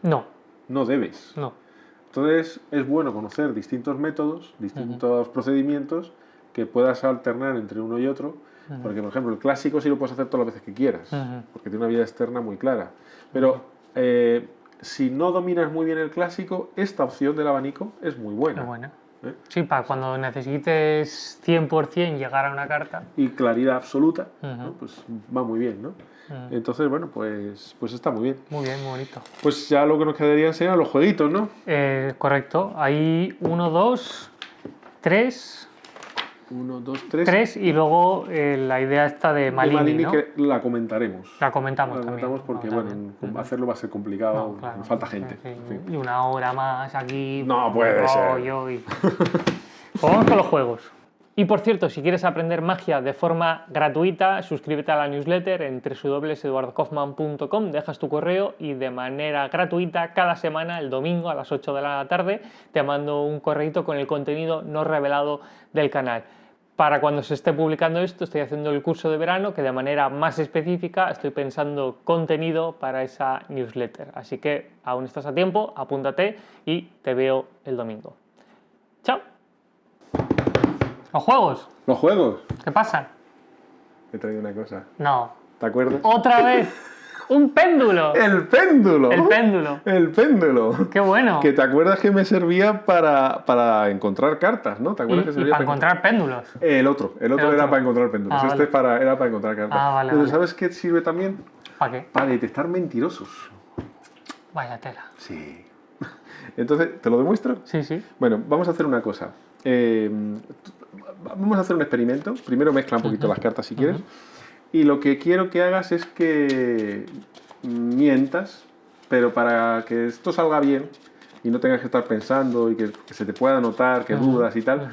No. No debes. No. Entonces, es bueno conocer distintos métodos, distintos procedimientos que puedas alternar entre uno y otro, porque, por ejemplo, el clásico sí lo puedes hacer todas las veces que quieras, porque tiene una vida externa muy clara. Pero si no dominas muy bien el clásico, esta opción del abanico es muy buena. Es buena. Sí, para cuando necesites 100% llegar a una carta. Y claridad absoluta, ¿no? Pues va muy bien, ¿no? Entonces, bueno, pues está muy bien. Muy bien, muy bonito. Pues ya lo que nos quedaría serían los jueguitos, ¿no? Correcto. Hay 1, 2, 3... 1, 2, 3. 3 y luego la idea esta de Malini, ¿no? Que la comentaremos. La comentamos también. La comentamos porque, bueno, hacerlo va a ser complicado, No, claro. falta gente. Sí. Y 1 hora más aquí. No puede ser. Vamos con los juegos. Y por cierto, si quieres aprender magia de forma gratuita, suscríbete a la newsletter en www.eduardokaufman.com, dejas tu correo y de manera gratuita cada semana, el domingo a las 8 de la tarde, te mando un correíto con el contenido no revelado del canal. Para cuando se esté publicando esto, estoy haciendo el curso de verano que de manera más específica estoy pensando contenido para esa newsletter. Así que aún estás a tiempo, apúntate y te veo el domingo. ¡Chao! ¿Los juegos? ¿Los juegos? ¿Qué pasa? He traído una cosa. No. ¿Te acuerdas? ¡Otra vez! ¡Un péndulo! ¡El péndulo! ¡El péndulo! ¡El péndulo! ¡Qué bueno! Que te acuerdas que me servía para encontrar cartas, ¿no? ¿Te acuerdas que servía para encontrar péndulos? El otro era para encontrar péndulos. Ah, este vale. era para encontrar cartas. Ah, vale, Pero vale. ¿sabes qué sirve también? ¿Para qué? Para detectar mentirosos. Vaya tela. Sí. Entonces, ¿te lo demuestro? Sí, sí. Bueno, vamos a hacer una cosa. Vamos a hacer un experimento. Primero mezcla un poquito las cartas si quieres. Y lo que quiero que hagas es que mientas, pero para que esto salga bien y no tengas que estar pensando y que se te pueda notar que dudas y tal,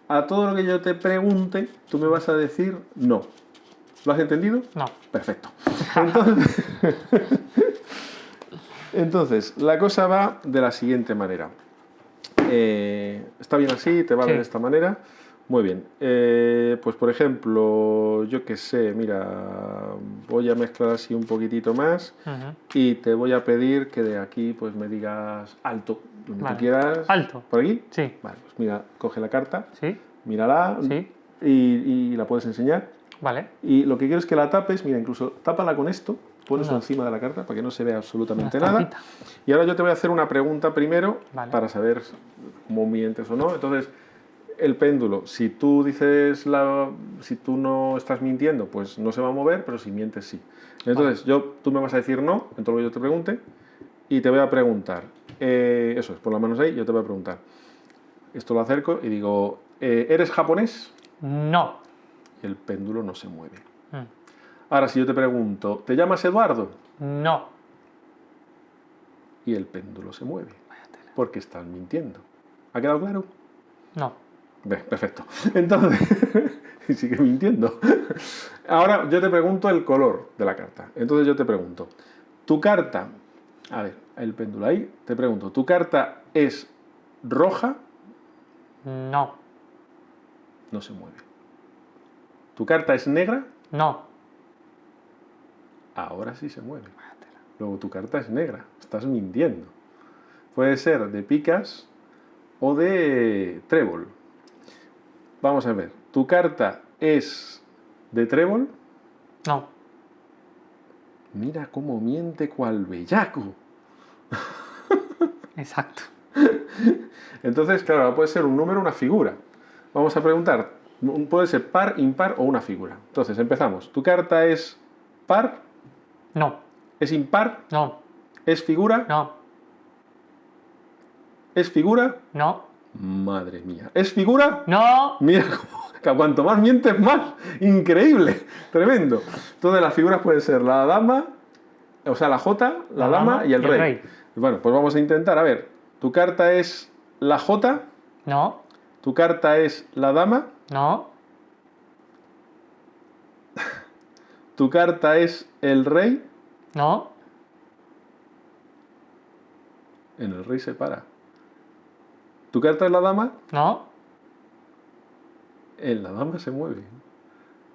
a todo lo que yo te pregunte, tú me vas a decir no. ¿Lo has entendido? No. Perfecto. Entonces, la cosa va de la siguiente manera. ¿Está bien así? ¿Te vale de esta manera? Muy bien. Pues por ejemplo, yo qué sé, mira, voy a mezclar así un poquitito más y te voy a pedir que de aquí pues me digas alto, donde tú quieras. ¿Alto? ¿Por aquí? Sí. Vale, pues mira, coge la carta, Sí. mírala y la puedes enseñar. Vale. Y lo que quiero es que la tapes, mira, incluso tápala con esto, pones encima de la carta para que no se vea absolutamente nada. Y ahora yo te voy a hacer una pregunta primero para saber cómo mientes o no. Entonces, el péndulo, si tú si tú no estás mintiendo, pues no se va a mover, pero si mientes, sí. Entonces, tú me vas a decir no en todo lo que yo te pregunte y te voy a preguntar. Eso es, pon las manos ahí, yo te voy a preguntar. Esto lo acerco y digo, ¿eres japonés? No. Y el péndulo no se mueve. Ahora, si yo te pregunto, ¿te llamas Eduardo? No. Y el péndulo se mueve. Porque estás mintiendo. ¿Ha quedado claro? No. Perfecto. Entonces, sigue mintiendo. Ahora yo te pregunto el color de la carta. Entonces yo te pregunto, ¿tu carta? A ver, el péndulo ahí. Te pregunto, ¿tu carta es roja? No. No se mueve. ¿Tu carta es negra? No. Ahora sí se mueve. Luego tu carta es negra. Estás mintiendo. Puede ser de picas o de trébol. Vamos a ver. ¿Tu carta es de trébol? No. Mira cómo miente cual bellaco. Exacto. Entonces, claro, puede ser un número o una figura. Vamos a preguntar, puede ser par, impar o una figura. Entonces, empezamos. ¿Tu carta es par? No. ¿Es impar? No. ¿Es figura? No. ¿Es figura? No. Madre mía. ¿Es figura? No. Mira, cuanto más mientes, más. Increíble. Tremendo. Entonces, las figuras pueden ser la dama, o sea, la J, la dama y el rey. Bueno, pues vamos a intentar. A ver, ¿tu carta es la J? No. ¿Tu carta es la dama? No. ¿Tu carta es el rey? No. En el rey se para. ¿Tu carta es la dama? No. En la dama se mueve.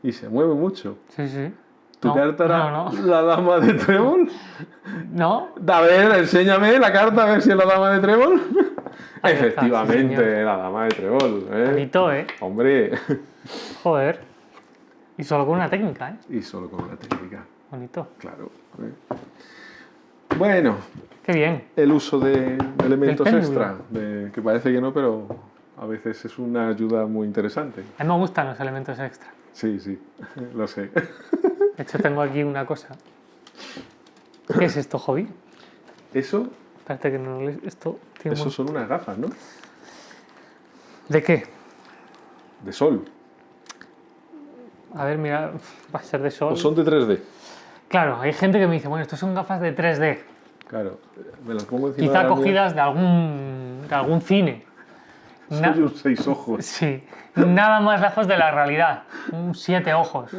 Y se mueve mucho. Sí, sí. ¿Tu carta era la dama de trébol? No. A ver, enséñame la carta a ver si es la dama de trébol. Efectivamente, sí, la dama de trébol. Bonito, Hombre. Joder. Y solo con una técnica, ¿eh? Y solo con una técnica. Bonito. Claro. Bueno. Qué bien. El uso de elementos extra, que parece que no, pero a veces es una ayuda muy interesante. A mí me gustan los elementos extra. Sí, sí, lo sé. De hecho, tengo aquí una cosa. ¿Qué es esto, Hobby? Eso, Espérate que no... Esto tiene eso son unas gafas, ¿no? ¿De qué? De sol. A ver, mira, va a ser de sol. ¿O son de 3D? Claro, hay gente que me dice, bueno, estos son gafas de 3D. Claro, me las pongo encima Quizá de la mía. cogidas de algún cine. Soy un 6 ojos. Sí, nada más lejos de la realidad. Un 7 ojos.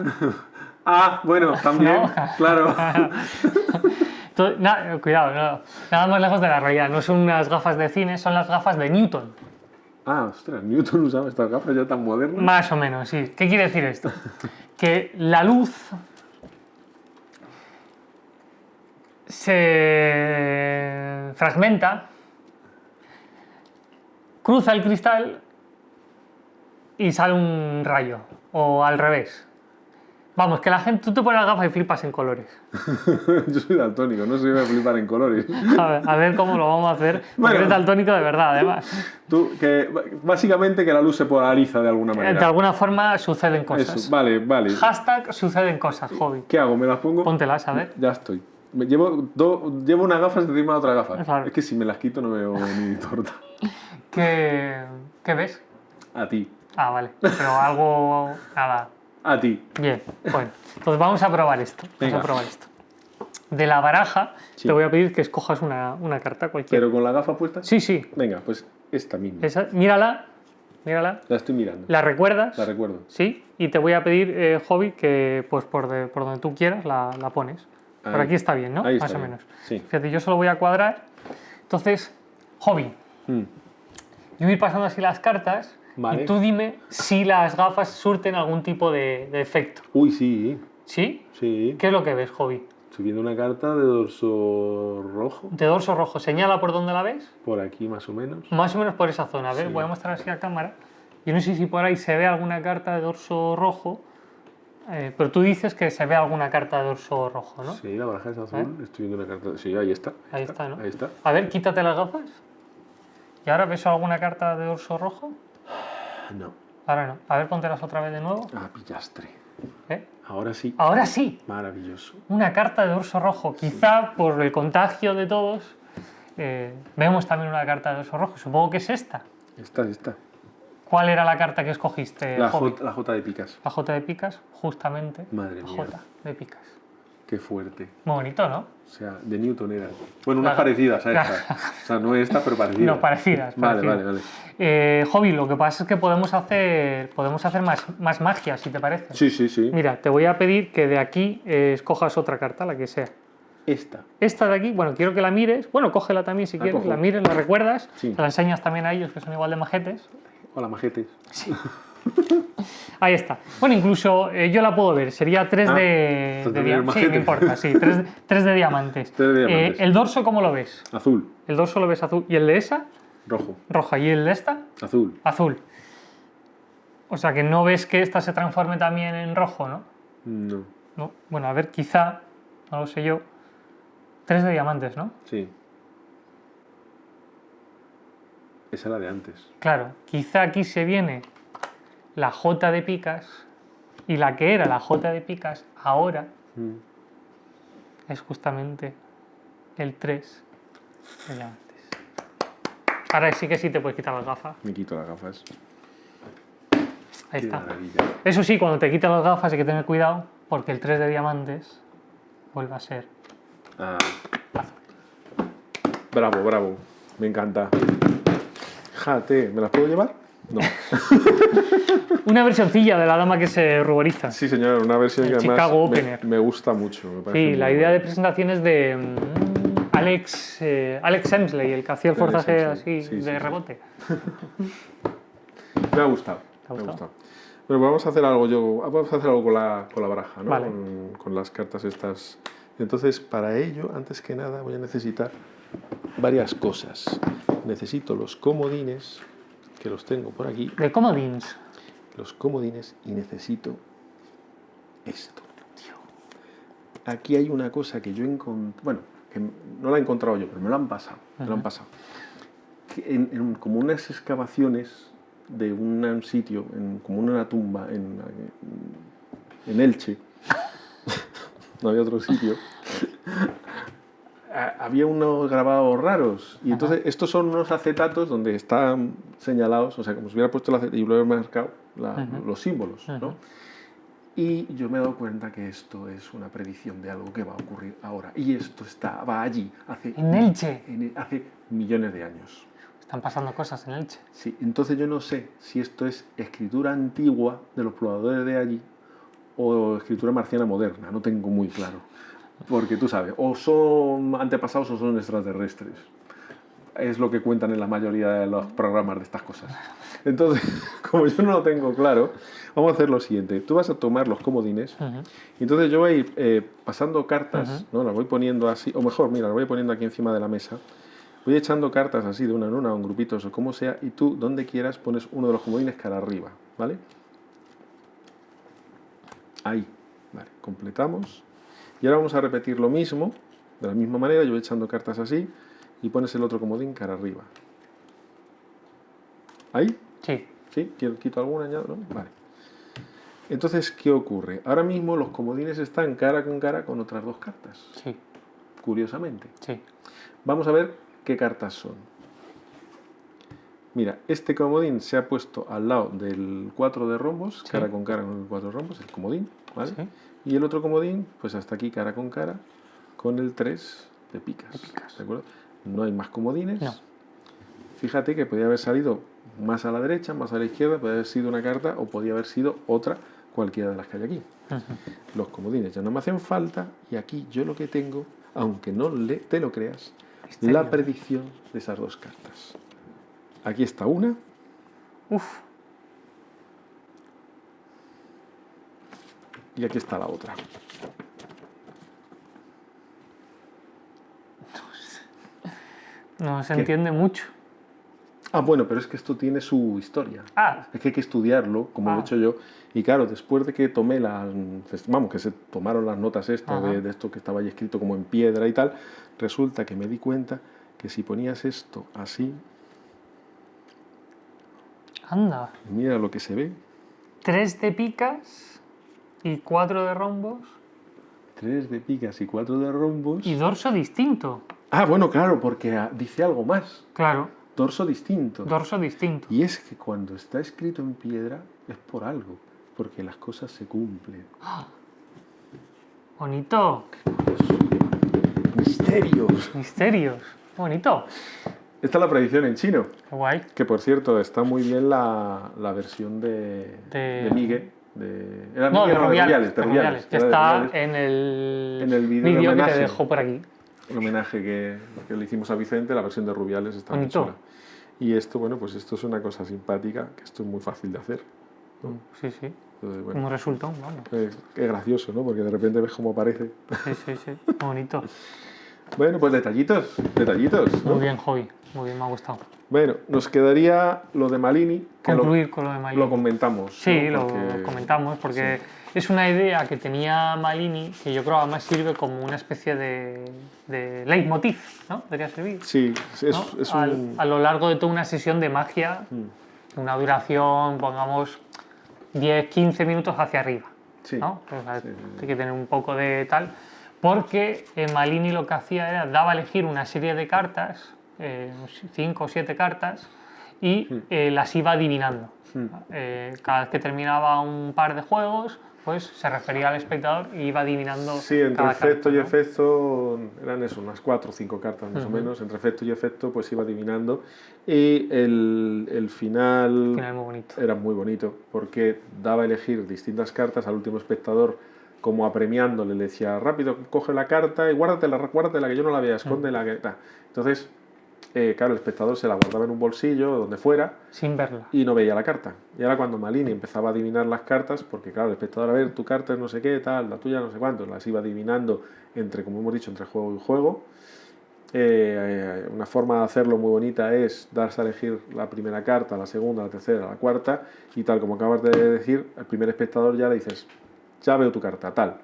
Ah, bueno, también, ¿No? claro. Cuidado, no. Nada más lejos de la realidad. No son unas gafas de cine, son las gafas de Newton. Ah, ostras, Newton usaba estas gafas ya tan modernas. Más o menos, sí. ¿Qué quiere decir esto? Que la luz se fragmenta, cruza el cristal y sale un rayo. O al revés. Vamos, que la gente, tú te pones las gafas y flipas en colores. Yo soy daltónico, no se iba a flipar en colores. A ver cómo lo vamos a hacer. Porque Bueno. eres daltónico de verdad, además. Básicamente que la luz se polariza de alguna manera. De alguna forma suceden cosas. Eso, vale, vale. Hashtag suceden cosas, Hobby. ¿Qué hago? ¿Me las pongo? Póntelas, a ver. Ya estoy. Llevo unas gafas encima de otra gafa. Claro. Es que si me las quito no veo ni torta. ¿Qué ves? A ti. Ah, vale. Pero algo... Nada. A ti. Bien, bueno. Entonces vamos a probar esto. Venga. De la baraja Sí. te voy a pedir que escojas una carta cualquiera. ¿Pero con la gafa puesta? Sí, sí. Venga, pues esta misma. Mírala. La estoy mirando. ¿La recuerdas? La recuerdo. Sí. Y te voy a pedir, Hobby, que pues por donde tú quieras la pones. Por Ahí. aquí está bien, ¿no? Ahí está Más o bien. menos. Sí. Fíjate, yo solo voy a cuadrar. Entonces, Hobby, Mm. yo voy a ir pasando así las cartas Vale. y tú dime si las gafas surten algún tipo de efecto. Uy, sí. ¿Sí? Sí. ¿Qué es lo que ves, Hobby? Estoy viendo una carta de dorso rojo. De dorso rojo, señala por dónde la ves. Por aquí más o menos. Más o menos por esa zona. A ver, Sí. voy a mostrar así a cámara. Yo no sé si por ahí se ve alguna carta de dorso rojo, pero tú dices que se ve alguna carta de dorso rojo, ¿no? Sí, la baraja es azul. Estoy viendo una carta. Sí, ahí está. Ahí está, ¿no? Ahí está. A ver, quítate las gafas. ¿Y ahora ves alguna carta de dorso rojo? No. Ahora no. A ver, póntelas otra vez de nuevo. Ah, pillastre. ¿Eh? Ahora sí. Ahora sí. Maravilloso. Una carta de dorso rojo. Quizá por el contagio de todos vemos también una carta de dorso rojo. Supongo que es esta. Esta. ¿Cuál era la carta que escogiste, La Hobby? J de picas. La J de picas, justamente. Madre la mía. J de picas. Qué fuerte. Muy bonito, ¿no? O sea, de Newton era. Bueno, unas Claro. parecidas a esta. O sea, no esta, pero parecidas. No, parecidas. Vale. Hobby, lo que pasa es que podemos hacer más magia, si te parece. Sí. Mira, te voy a pedir que de aquí escojas otra carta, la que sea. Esta. Esta de aquí, bueno, quiero que la mires. Bueno, cógela también si quieres. cojo. La mires, la recuerdas. Sí. Se la enseñas también a ellos, que son igual de majetes. Hola, majetes. Ahí está. Bueno, incluso yo la puedo ver. Sería 3 de también diamantes. Sí, majete. no importa, sí. 3 de diamantes. 3 de diamantes. ¿El dorso cómo lo ves? Azul. El dorso lo ves azul. ¿Y el de esa? Rojo. Roja. ¿Y el de esta? Azul. Azul. O sea que no ves que esta se transforme también en rojo, ¿no? No. No. Bueno, a ver, quizá, no lo sé yo. 3 de diamantes, ¿no? Sí. Esa era de antes. Claro, quizá aquí se viene la J de picas y la que era la J de picas ahora es justamente el 3 de diamantes. Ahora sí que sí te puedes quitar las gafas. Me quito las gafas. Ahí Qué está. maravilla. Eso sí, cuando te quitas las gafas hay que tener cuidado porque el 3 de diamantes vuelve a ser. Ah. Bravo. Me encanta. Jate, ¿me las puedo llevar? No. Una versioncilla de la dama que se ruboriza. Sí, señor, una versión El que además Chicago Opener. me gusta mucho. Me parece Sí, muy la idea de buena. presentación es de Alex Hemsley, el que hacía el Alex forzaje Hemsley, así sí, de sí. rebote. Me ha gustado. ¿Te ha Me ha gustado? gustado. Bueno, vamos a hacer algo con la baraja, ¿no? Vale. Con las cartas estas. Entonces, para ello, antes que nada, voy a necesitar varias cosas. Necesito los comodines, que los tengo por aquí. De comodines. Los comodines, y necesito esto. Aquí hay una cosa que yo encontré, bueno, que no la he encontrado yo, pero me lo han pasado. Me lo han pasado. Que como unas excavaciones de un sitio, como una tumba en Elche. no había otro sitio, había unos grabados raros. Y entonces estos son unos acetatos donde están señalados, o sea, como si hubiera puesto el acetato y hubiera marcado los símbolos, ¿no? Y yo me he dado cuenta que esto es una predicción de algo que va a ocurrir ahora. Y esto estaba allí ¿En Elche? Hace millones de años. Están pasando cosas en Elche. Sí, entonces yo no sé si esto es escritura antigua de los pobladores de allí o escritura marciana moderna, no tengo muy claro. Porque tú sabes, o son antepasados o son extraterrestres. Es lo que cuentan en la mayoría de los programas de estas cosas. Entonces, como yo no lo tengo claro, vamos a hacer lo siguiente. Tú vas a tomar los comodines y entonces yo voy a ir pasando cartas, ¿no? Las voy poniendo así, o mejor, mira, las voy poniendo aquí encima de la mesa. Voy echando cartas así de una en una, o en grupitos o como sea, y tú, donde quieras, pones uno de los comodines cara arriba, ¿vale? Ahí, vale, completamos. Y ahora vamos a repetir lo mismo, de la misma manera, yo voy echando cartas así, y pones el otro comodín cara arriba. ¿Ahí? Sí. ¿Sí? ¿Quito alguna? ¿No? Vale. Entonces, ¿qué ocurre? Ahora mismo los comodines están cara con otras dos cartas. Sí. Curiosamente. Sí. Vamos a ver qué cartas son. Mira, este comodín se ha puesto al lado del 4 de rombos, sí. Cara con el 4 de rombos, el comodín, ¿vale? Sí. Y el otro comodín, pues hasta aquí cara con el 3 de picas. ¿De acuerdo? No hay más comodines. No. Fíjate que podía haber salido más a la derecha, más a la izquierda, podía haber sido una carta o podía haber sido otra, cualquiera de las que hay aquí. Los comodines ya no me hacen falta y aquí yo lo que tengo, aunque no te lo creas, la predicción de esas dos cartas. Aquí está una. Uf. Y aquí está la otra. No se entiende mucho. Ah, bueno, pero es que esto tiene su historia. Es que hay que estudiarlo, como lo he hecho yo. Y claro, después de que tomé que se tomaron las notas estas de esto que estaba ahí escrito como en piedra y tal, resulta que me di cuenta que si ponías esto así... Anda. Mira lo que se ve. 3 de picas y 4 de rombos. 3 de picas y 4 de rombos. Y dorso distinto. Ah, bueno, claro, porque dice algo más. Claro. Dorso distinto. Dorso distinto. Y es que cuando está escrito en piedra es por algo, porque las cosas se cumplen. ¡Oh! Bonito. Misterios. Misterios. Bonito. Esta es la predicción en chino. Qué guay. Que por cierto, está muy bien la versión de Miguel. De Rubiales. Que está en el vídeo que te dejo por aquí. El homenaje que le hicimos a Vicente, la versión de Rubiales está muy chula. Y esto, bueno, pues esto es una cosa simpática, que esto es muy fácil de hacer, ¿no? Sí, sí. Entonces, bueno, como resultón, vamos. Es gracioso, ¿no? Porque de repente ves cómo aparece. Sí. Bonito. Bueno, pues detallitos, ¿no? Muy bien, Javi. Muy bien, me ha gustado. Bueno, nos quedaría lo de Malini. Concluir con lo de Malini. Lo comentamos. Sí, ¿no? Lo comentamos porque es una idea que tenía Malini que yo creo además sirve como una especie de leitmotiv, ¿no? Podría servir. Sí, a lo largo de toda una sesión de magia, una duración, pongamos, 10-15 minutos hacia arriba. Sí. ¿No? Hay que tener un poco de tal. Porque Malini lo que hacía era, daba a elegir una serie de cartas, 5 o 7 cartas, y las iba adivinando. Cada vez que terminaba un par de juegos, pues se refería al espectador y iba adivinando. Sí, entre efecto y efecto eran eso, unas 4 o 5 cartas más o menos. Entre efecto y efecto, pues iba adivinando. Y el final muy bonito. Era muy bonito, porque daba a elegir distintas cartas al último espectador, como apremiándole, le decía, rápido, coge la carta y guárdatela, que yo no la vea, escóndela. Entonces, claro, el espectador se la guardaba en un bolsillo, donde fuera, sin verla, y no veía la carta. Y ahora cuando Malini empezaba a adivinar las cartas, porque claro, el espectador, a ver, tu carta es no sé qué, tal, la tuya no sé cuánto, las iba adivinando como hemos dicho, entre juego y juego. Una forma de hacerlo muy bonita es darse a elegir la primera carta, la segunda, la tercera, la cuarta, y tal como acabas de decir, al primer espectador ya le dices, ya veo tu carta, tal,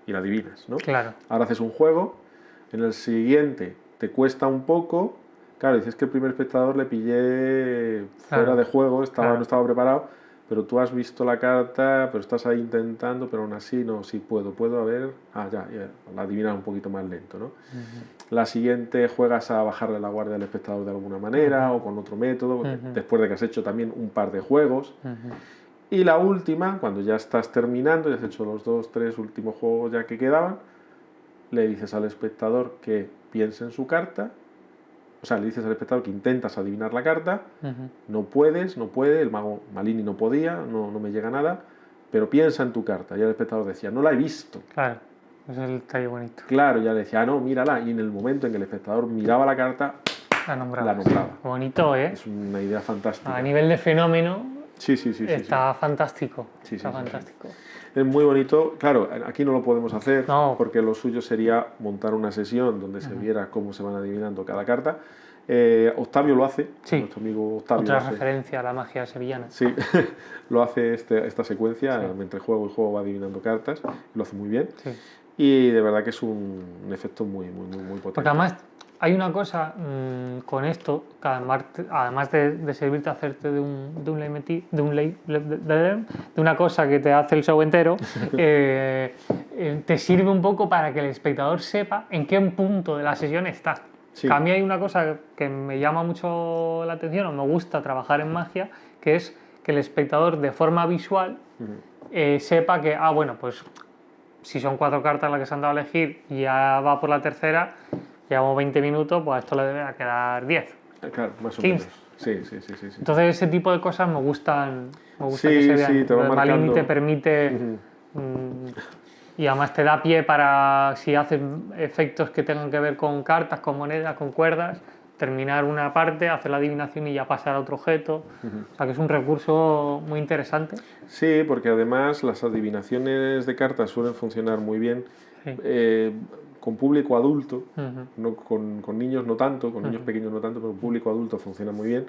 y la adivinas, ¿no? Claro. Ahora haces un juego, en el siguiente te cuesta un poco, claro, dices que el primer espectador le pillé fuera de juego, no estaba preparado, pero tú has visto la carta, pero estás ahí intentando, pero aún así no, sí puedo, a ver, ya, la adivinas un poquito más lento, ¿no? La siguiente juegas a bajarle la guardia al espectador de alguna manera o con otro método, después de que has hecho también un par de juegos. Y la última, cuando ya estás terminando, ya has hecho los 2, 3 últimos juegos ya que quedaban, le dices al espectador que piense en su carta. O sea, le dices al espectador que intentas adivinar la carta, no puede, el mago Malini no podía, no me llega nada, pero piensa en tu carta. Y el espectador decía, no la he visto. Claro, ese es el detalle bonito. Claro, ya le decía, no, mírala. Y en el momento en que el espectador miraba la carta, la nombraba. Bonito, ¿eh? Es una idea fantástica. A nivel de fenómeno, sí, está fantástico. Está fantástico. Es muy bonito. Claro, aquí no lo podemos hacer porque lo suyo sería montar una sesión donde se viera cómo se van adivinando cada carta. Octavio lo hace, nuestro amigo Octavio. Otra referencia a la magia sevillana. Sí, lo hace esta secuencia, entre juego y juego va adivinando cartas, lo hace muy bien. Sí. Y de verdad que es un efecto muy potente. Porque además hay una cosa con esto, que además de servirte a hacerte de una cosa que te hace el show entero, te sirve un poco para que el espectador sepa en qué punto de la sesión está. Sí. A mí hay una cosa que me llama mucho la atención o me gusta trabajar en magia, que es que el espectador de forma visual sepa que, bueno, pues si son 4 cartas las que se han dado a elegir y ya va por la tercera, llevamos 20 minutos, pues a esto le debe quedar 10. Claro, más o 15. Menos. Sí. Entonces ese tipo de cosas me gustan que se vean. Sí, te va marcando. Malini te permite... y además te da pie para, si haces efectos que tengan que ver con cartas, con monedas, con cuerdas, terminar una parte, hacer la adivinación y ya pasar a otro objeto. O sea que es un recurso muy interesante. Sí, porque además las adivinaciones de cartas suelen funcionar muy bien con público adulto, no, con niños no tanto, con niños pequeños no tanto, pero público adulto funciona muy bien.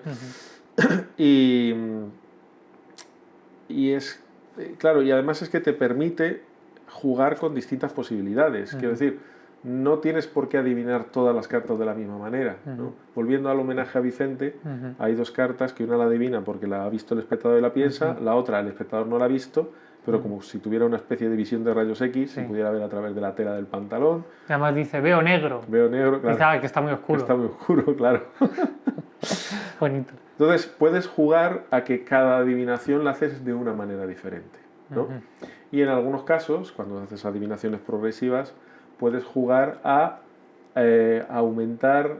Y es, claro, y además es que te permite jugar con distintas posibilidades. Quiero decir, no tienes por qué adivinar todas las cartas de la misma manera, ¿no? Volviendo al homenaje a Vicente, hay 2 cartas que una la adivina porque la ha visto el espectador y la piensa, la otra el espectador no la ha visto, pero como si tuviera una especie de visión de rayos X, se pudiera ver a través de la tela del pantalón. Y además dice, veo negro. Veo negro, claro. Dice, que está muy oscuro. Está muy oscuro, claro. Bonito. Entonces, puedes jugar a que cada adivinación la haces de una manera diferente, ¿no? Y en algunos casos, cuando haces adivinaciones progresivas, puedes jugar a aumentar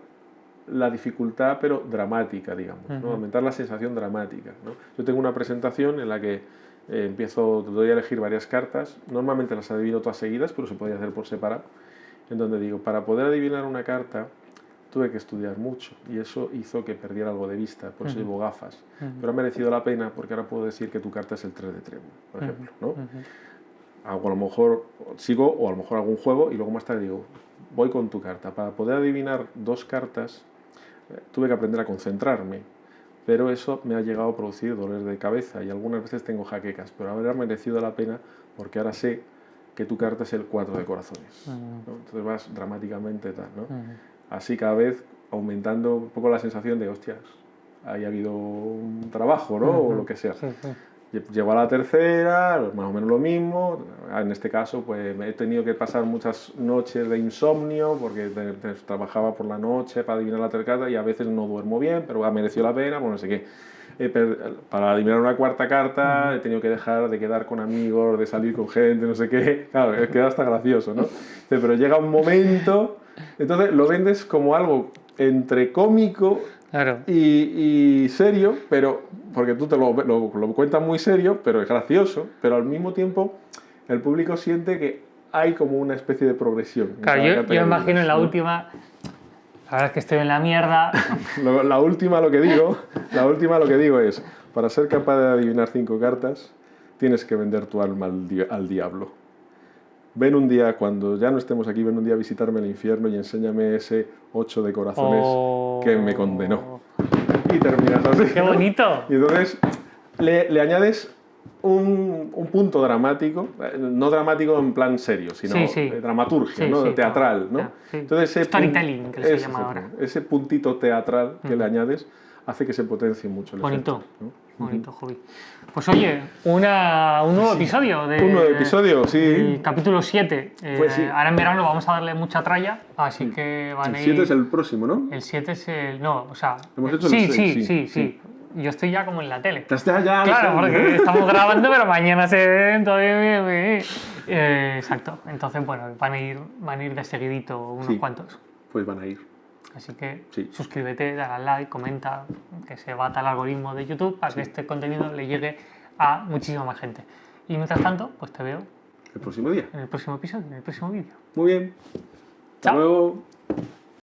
la dificultad, pero dramática, digamos, ¿no? Aumentar la sensación dramática, ¿no? Yo tengo una presentación en la que doy a elegir varias cartas, normalmente las adivino todas seguidas, pero se podía hacer por separado, en donde digo, para poder adivinar una carta tuve que estudiar mucho y eso hizo que perdiera algo de vista, por eso llevo gafas, pero ha merecido la pena porque ahora puedo decir que tu carta es el 3 de trébol, por ejemplo, ¿no? Hago a lo mejor, sigo o a lo mejor algún juego y luego más tarde digo, voy con tu carta. Para poder adivinar 2 cartas tuve que aprender a concentrarme, pero eso me ha llegado a producir dolores de cabeza y algunas veces tengo jaquecas, pero habrá merecido la pena porque ahora sé que tu carta es el 4 de corazones, ¿no? Entonces vas dramáticamente tal, ¿no? Así cada vez aumentando un poco la sensación de, hostias, ahí ha habido un trabajo, ¿no? O lo que sea. Llego a la tercera, más o menos lo mismo. En este caso, pues he tenido que pasar muchas noches de insomnio porque trabajaba por la noche para adivinar la tercera y a veces no duermo bien, pero ha merecido la pena, pues no sé qué. Para adivinar una 4ª carta he tenido que dejar de quedar con amigos, de salir con gente, no sé qué. Claro, queda hasta gracioso, ¿no? Pero llega un momento, entonces lo vendes como algo entre cómico y serio, pero porque tú te lo cuentas muy serio, pero es gracioso, pero al mismo tiempo el público siente que hay como una especie de progresión. Claro, yo imagino en la última, la verdad es que estoy en la mierda. La última lo que digo es, para ser capaz de adivinar 5 cartas, tienes que vender tu alma al diablo. Ven un día, cuando ya no estemos aquí, ven un día a visitarme el infierno y enséñame ese 8 de corazones que me condenó. Y terminas así. ¡Qué bonito! Y entonces le añades un punto dramático, no dramático en plan serio, sino dramaturgia, ¿no? Teatral, ¿no? Entonces storytelling, que se llama ahora. Ese puntito teatral que le añades hace que se potencie mucho el efecto, ¿no? bonito hobby. Pues oye, un nuevo episodio. Un nuevo episodio, sí. El capítulo 7. Pues sí. Ahora en verano vamos a darle mucha tralla, así que van a ir... El 7 es el próximo, ¿no? El 7 es el... No, o sea... Hemos hecho sí, el 6, sí. Yo estoy ya como en la tele. Estás ya, claro, porque estamos grabando, pero mañana se ven todavía. Exacto. Entonces, bueno, van a ir de seguidito unos cuantos. Pues van a ir. Así que suscríbete, dale al like, comenta, que se bata el algoritmo de YouTube para que este contenido le llegue a muchísima más gente. Y mientras tanto, pues te veo el próximo día. En el próximo episodio, en el próximo vídeo. Muy bien. Hasta luego.